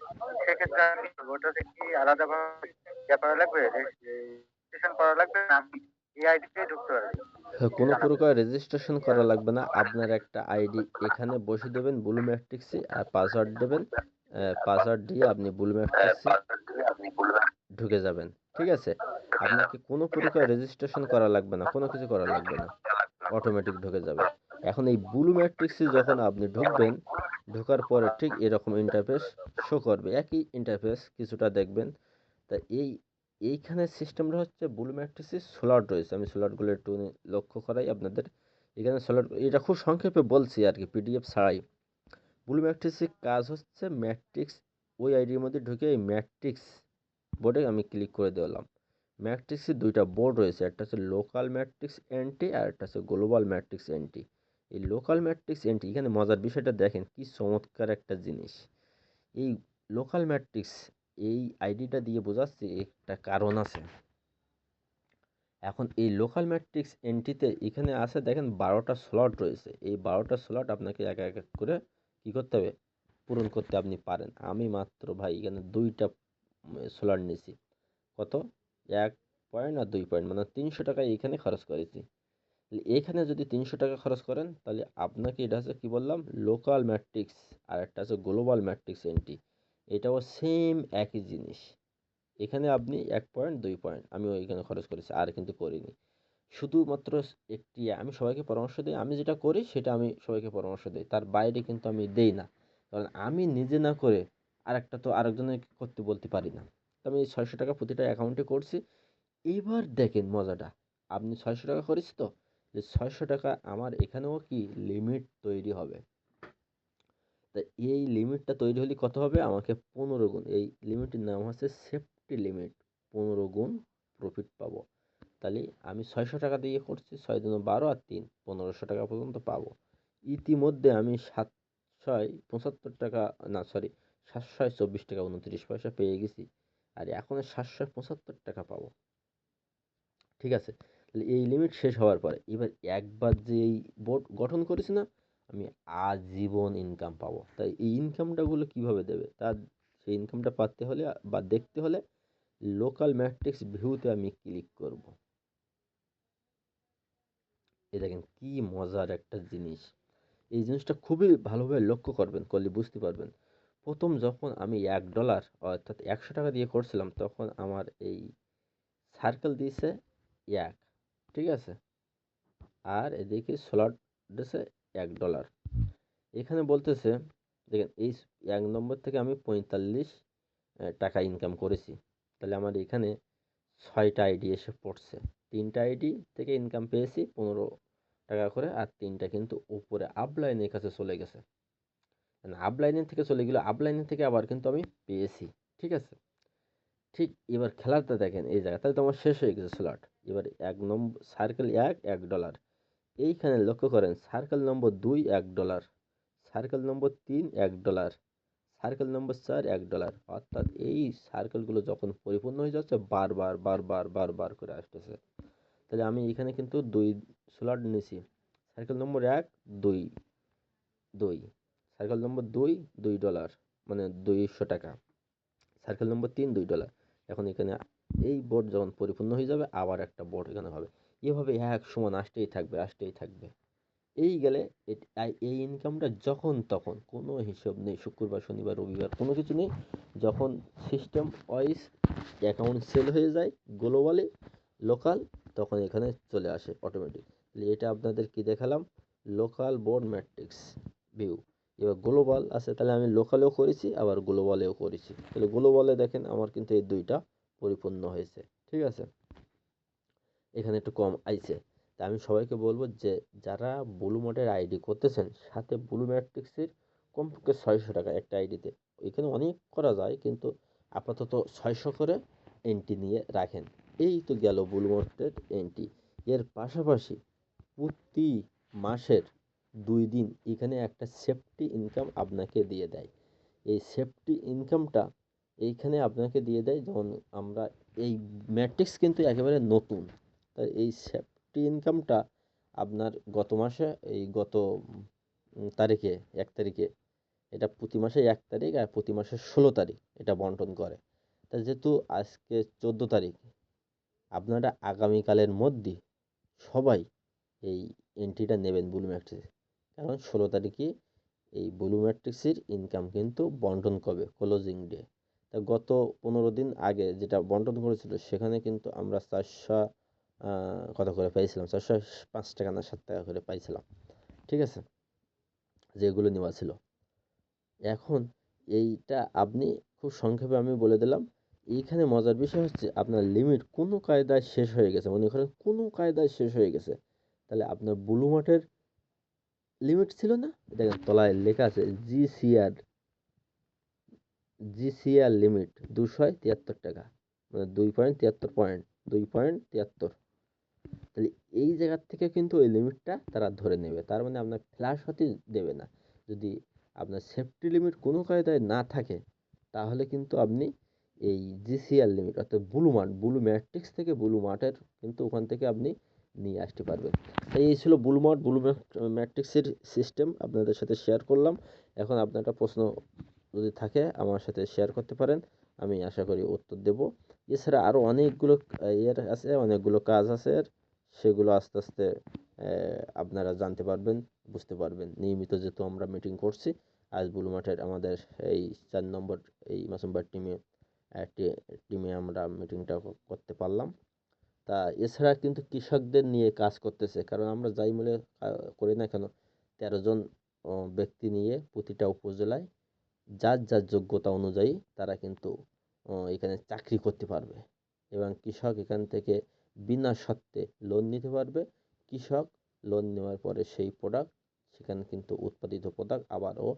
সেক্ষেত্রে আমি ওটাতে কি আলাদাভাবে করা লাগবে, রেজিস্ট্রেশন করা লাগবে না আমি এই আইডিতেই ঢুকতে পারবি? কোনো প্রকার রেজিস্ট্রেশন করা লাগবে না। আপনার একটা আইডি এখানে বসিয়ে দেবেন ব্লু ম্যাট্রিক্সে, আর পাসওয়ার্ড দেবেন। পাসওয়ার্ড দিয়ে আপনি ব্লু ম্যাট্রিক্সে ঢুকে যাবেন। ঠিক আছে, আপনাকে কোনো প্রকার রেজিস্ট্রেশন করা লাগবে না, কোনো কিছু করা লাগবে না, অটোমেটিক ঢুকে যাবে। এখন এই ব্লু ম্যাট্রিক্সে যখন আপনি ঢুকবেন, ঢোকার পরে ঠিক এরকম ইন্টারফেস শো করবে, একই ইন্টারফেস কিছুটা দেখবেন। তা এইখানে সিস্টেমটা হচ্ছে ব্লু ম্যাট্রিক্সে স্লট রয়েছে। আমি স্লটগুলো একটু লক্ষ্য করাই আপনাদের। এখানে স্লট, এটা খুব সংক্ষেপে বলছি আর কি, পিডিএফ ছাড়াই। ব্লু ম্যাট্রিক্সের কাজ হচ্ছে ম্যাট্রিক্স, ওই আইডির মধ্যে ঢুকে এই ম্যাট্রিক্স বোর্ডে আমি ক্লিক করে দিলাম। ম্যাট্রিক্সের দুইটা বোর্ড রয়েছে, একটা হচ্ছে লোকাল ম্যাট্রিক্স এন্ট্রি আর একটা হচ্ছে গ্লোবাল ম্যাট্রিক্স এন্ট্রি। এই লোকাল ম্যাট্রিক্স এন্ট্রি, এখানে মজার বিষয়টা দেখেন কি চমৎকার একটা জিনিস। এই লোকাল ম্যাট্রিক্স, এই আইডিটা দিয়ে বোঝাচ্ছি একটা কারণ আছে। এখন এই লোকাল ম্যাট্রিক্স এন্ট্রিতে এখানে আছে দেখেন 12টা স্লট রয়েছে। এই 12টা স্লট আপনাকে এক এক করে কি করতে হবে, পূরণ করতে আপনি পারেন। আমি মাত্র ভাই এখানে 2টা স্লট নিয়েছি। কত, 1 পয়েন্ট আর 2 পয়েন্ট, মানে 300 টাকা এখানে খরচ করেছি। এখানে যদি 300 টাকা খরচ করেন, তাহলে আপনাকে এটা হচ্ছে কি বললাম, লোকাল ম্যাট্রিক্স, আর একটা হচ্ছে গ্লোবাল ম্যাট্রিক্স এন্ট্রি, এটাও সেম একই জিনিস। এখানে আপনি 1 পয়েন্ট 2 পয়েন্ট আমি ওইখানে খরচ করেছি, আর কিন্তু করিনি। শুধুমাত্র একটি আমি সবাইকে পরামর্শ দিই, আমি যেটা করি সেটা আমি সবাইকে পরামর্শ দিই, তার বাইরে কিন্তু আমি দেই না। কারণ আমি নিজে না করে আরেকটা তো আরেকজনের করতে বলতে পারি না। তো আমি 600 টাকা প্রতিটা অ্যাকাউন্টে করছি। এইবার দেখেন মজাটা, আপনি 600 টাকা করেছি তো, যে 600 টাকা আমার এখানেও কি লিমিট তৈরি হবে। তা এই লিমিটটা তৈরি হলে কত হবে, আমাকে 15 গুণ, এই লিমিটের নাম হচ্ছে সেফটি লিমিট, 15 গুণ প্রফিট পাবো। তাহলে আমি 600 টাকা দিয়ে করছি, 6 দুগুণ 12 আর 3 1500 টাকা পর্যন্ত পাবো। ইতিমধ্যে আমি 775 টাকা, না সরি, 724 টাকা 29 পয়সা পেয়ে গেছি। আর এখন 775 টাকা পাবো। ঠিক আছে, তাহলে এই লিমিট শেষ হওয়ার পরে এবার একবার যে এই বোর্ড গঠন করেছি না, আমি আজীবন ইনকাম পাবো। তাই এই ইনকামটাগুলো কিভাবে দেবে, তার সেই ইনকামটা পাতে হলে বা দেখতে হলে লোকাল ম্যাট্রিক্স ভিউতে আমি ক্লিক করব। এই দেখেন কি মজার একটা জিনিস। এই জিনিসটা খুবই ভালোভাবে লক্ষ্য করবেন, করলে বুঝতে পারবেন। প্রথম যখন আমি $1 অর্থাৎ 100 টাকা দিয়ে করছিলাম, তখন আমার এই সার্কেল দিয়েছে 1, ঠিক আছে, আর এদিকে স্লট দিয়েছে $1। এখানে বলতেছে দেখেন এই 1 নম্বর থেকে আমি 45 টাকা ইনকাম করেছি। তাহলে আমার এখানে 6টা আইডি এসে পড়ছে, 3টা আইডি থেকে ইনকাম পেয়েছি 15 টাকা করে, আর 3টা কিন্তু উপরে আপলাইনের কাছে চলে গেছে। আপলাইনের থেকে চলে গেলে আপলাইনের থেকে আবার কিন্তু আমি পেয়েছি। ঠিক আছে, ঠিক এবার খেলাটা দেখেন এই জায়গায়, তাহলে তো আমার শেষ হয়ে গেছে স্লট। এবার 1 নম্বর সার্কেল 1 $1, এইখানে লক্ষ্য করেন সার্কেল নম্বর 2 $1, সার্কেল নম্বর 3 $1, সার্কেল নম্বর 4 $1। অর্থাৎ এই সার্কেলগুলো যখন পরিপূর্ণ হয়ে যাচ্ছে বারবার বারবার বারবার করে আসতেছে। তাহলে আমি এখানে কিন্তু 2 স্লট নিছি। সার্কেল নম্বর 1 2 2, সার্কেল নম্বর 2 $2 মানে 200 টাকা, সার্কেল নম্বর 3 $2। এখন এখানে এই বোর্ড যখন পরিপূর্ণ হয়ে যাবে আবার একটা বোর্ড এখানে হবে, এভাবে এক সমান আসতেই থাকবে। এই গেলে এই ইনকামটা যখন তখন কোনো হিসাব নেই, শুক্রবার শনিবার রবিবার কোনো কিছু নেই, যখন সিস্টেম ওয়াইজ অ্যাকাউন্ট সেল হয়ে যায় গ্লোবালি লোকাল, তখন এখানে চলে আসে অটোমেটিক। এটা আপনাদের কি দেখালাম, লোকাল বোর্ড ম্যাট্রিক্স ভিউ। এবার গ্লোবাল আছে, তাহলে আমি লোকালেও করেছি আবার গ্লোবালেও করেছি, তাহলে গ্লোবালে দেখেন আমার কিন্তু এই দুইটা পরিপূর্ণ হয়েছে। ঠিক আছে, এখানে একটু কম আইছে। তা আমি সবাইকে বলবো যে যারা ব্লু মোডের আইডি করতেছেন, সাথে ব্লু ম্যাট্রিক্সের কমপক্ষে 600 টাকা একটা আইডিতে, এখানে অনেক করা যায় কিন্তু আপাতত 600 করে এন্ট্রি নিয়ে রাখেন। এই তো গেল ব্লু মোডের এন্ট্রি। এর পাশাপাশি প্রতি মাসের 2 দিন এখানে একটা সেফটি ইনকাম আপনাকে দিয়ে দেয়। এই সেফটি ইনকামটা এইখানে আপনাকে দিয়ে দেয়, যেমন আমরা এই ম্যাট্রিক্স কিন্তু একেবারে নতুন, তাই এই সেফটি ইনকামটা আপনার গত মাসে এই গত তারিখে 1 তারিখে, এটা প্রতি মাসে 1 তারিখ আর প্রতি মাসের 16 তারিখ এটা বন্টন করে। তা যেহেতু আজকে 14 তারিখ, আপনারা আগামীকালের মধ্যে সবাই এই এন্ট্রিটা নেবেন ব্লু ম্যাট্রিক্স, কারণ 16 তারিখে এই ব্লু ম্যাট্রিক্সের ইনকাম কিন্তু বন্টন করবে ক্লোজিং ডে। তা গত 15 দিন আগে যেটা বন্টন করেছিল সেখানে কিন্তু আমরা 400 কত করে পাইছিলাম, 405 টাকা না 7 টাকা করে পাইছিলাম। ঠিক আছে, যেগুলো নেওয়া ছিল। এখন এইটা আপনি খুব সংক্ষেপে আমি বলে দিলাম। এইখানে মজার বিষয় হচ্ছে আপনার লিমিট কোনো কায়দায় শেষ হয়ে গেছে, মনে করেন কোনো কায়দায় শেষ হয়ে গেছে, তাহলে আপনার ব্লু মার্টের লিমিট ছিল না, দেখেন তলায় লেখা আছে জিসিআর লিমিট 273 টাকা, মানে 2.73 তাহলে এই জায়গার থেকে কিন্তু ওই লিমিটটা তারা ধরে নেবে, তার মানে আপনার ফ্ল্যাশ হতে দেবে না। যদি আপনার সেফটি লিমিট কোনো কায়দায় না থাকে, তাহলে কিন্তু আপনি এই জিসিআর লিমিট অর্থাৎ ব্লু ম্যাট্রিক্স থেকে ব্লু মার্টের কিন্তু ওখান থেকে আপনি নিয়ে আসতে পারবেন। তাই এই ছিল ব্লু ম্যাট্রিক্সের সিস্টেম, আপনাদের সাথে শেয়ার করলাম। এখন আপনার প্রশ্ন যদি থাকে আমার সাথে শেয়ার করতে পারেন, আমি আশা করি উত্তর দেব। এছাড়া আরও অনেকগুলো আছে, অনেকগুলো কাজ আছে, আর সেগুলো আস্তে আস্তে আপনারা জানতে পারবেন, বুঝতে পারবেন। নিয়মিত যেহেতু আমরা মিটিং করছি, আজ ব্লু মার্টের আমাদের এই 4 নম্বর এই মাসুমবার টিমে আমরা মিটিংটা করতে পারলাম। তা এছাড়া কিন্তু কৃষকদের নিয়ে কাজ করতেছে, কারণ আমরা যাই মিলে করি না কেন 13 জন ব্যক্তি নিয়ে প্রতিটা উপজেলায় যার যোগ্যতা অনুযায়ী তারা কিন্তু এখানে চাকরি করতে পারবে, এবং কৃষক এখান থেকে বিনা শর্তে লোন নিতে পারবে। কৃষক লোন নেওয়ার পরে সেই প্রোডাক্ট সেখানে কিন্তু উৎপাদিত প্রোডাক্ট আবারও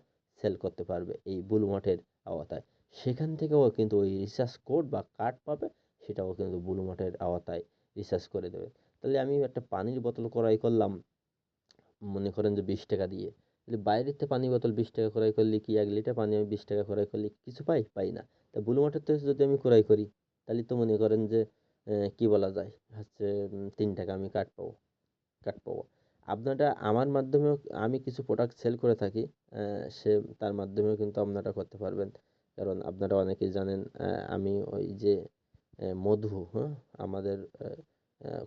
সেল করতে পারবে এই ব্লু মার্টের আওতায়। সেখান থেকেও কিন্তু ওই রিচার্জ কোড বা কার্ড পাবে, সেটাও কিন্তু ব্লু মার্টের আওতায় রিচার্জ করে দেবে। তাহলে আমি একটা পানির বোতল ক্রয় করলাম, মনে করেন যে 20 টাকা দিয়ে, তাহলে বাইরের থেকে পানির বোতল 20 টাকা ক্রয় করলে কি 1 লিটার পানি আমি 20 টাকা ক্রয় করলে কিছু পাই না। তা ব্লু মার্টের থেকে যদি আমি ক্রয় করি, তাহলে তো মনে করেন যে কি বলা যায় হচ্ছে 3 টাকা আমি কাট পাবো। আপনারা আমার মাধ্যমেও আমি কিছু প্রোডাক্ট সেল করে থাকি, সে তার মাধ্যমেও কিন্তু আপনারা করতে পারবেন। কারণ আপনারা অনেকেই জানেন আমি ওই যে মধু, হ্যাঁ, আমাদের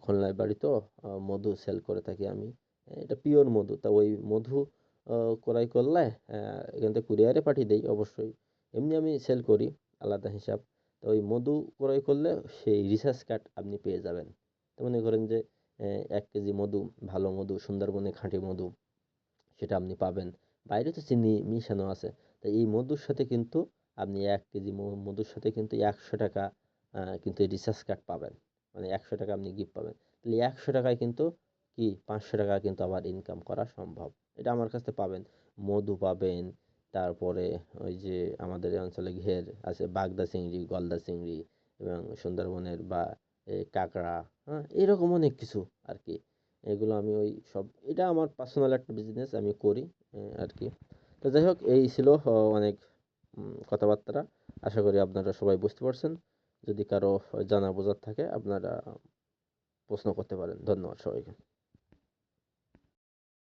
খুলনায় বাড়ি তো, মধু সেল করে থাকি আমি। এটা পিওর মধু, তা ওই মধু ক্রয় করলে এখান থেকে কুরিয়ারে পাঠিয়ে দেই অবশ্যই, এমনি আমি সেল করি আলাদা হিসাব। তো ওই মধু ক্রয় করলে সেই রিচার্জ কার্ড আপনি পেয়ে যাবেন। তো মনে করেন যে 1 কেজি মধু, ভালো মধু, সুন্দরবনে খাঁটি মধু, সেটা আপনি পাবেন। বাইরে তো চিনি মিশানো আছে, তাই এই মধুর সাথে কিন্তু আপনি 1 কেজি মধুর সাথে কিন্তু 100 টাকা কিন্তু রিচার্জ কার্ড পাবেন, মানে 100 টাকা আপনি গিফট পাবেন। তাহলে 100 টাকায় কিন্তু কি 500 টাকা কিন্তু আবার ইনকাম করা সম্ভব। এটা আমার কাছে পাবেন, মধু পাবেন, তারপরে ওই যে আমাদের এই অঞ্চলে ঘের আছে বাগদা চিংড়ি, গলদা চিংড়ি, এবং সুন্দরবনের বা কাঁকড়া, হ্যাঁ, এরকম অনেক কিছু আর কি। এগুলো আমি ওই সব, এটা আমার পার্সোনাল একটা বিজনেস আমি করি আর কি। তো যাই হোক, এই ছিল অনেক কথাবার্তা। আশা করি আপনারা সবাই বুঝতে পারছেন। যদি কারো জানা বোঝার থাকে আপনারা প্রশ্ন করতে পারেন। ধন্যবাদ সবাইকে।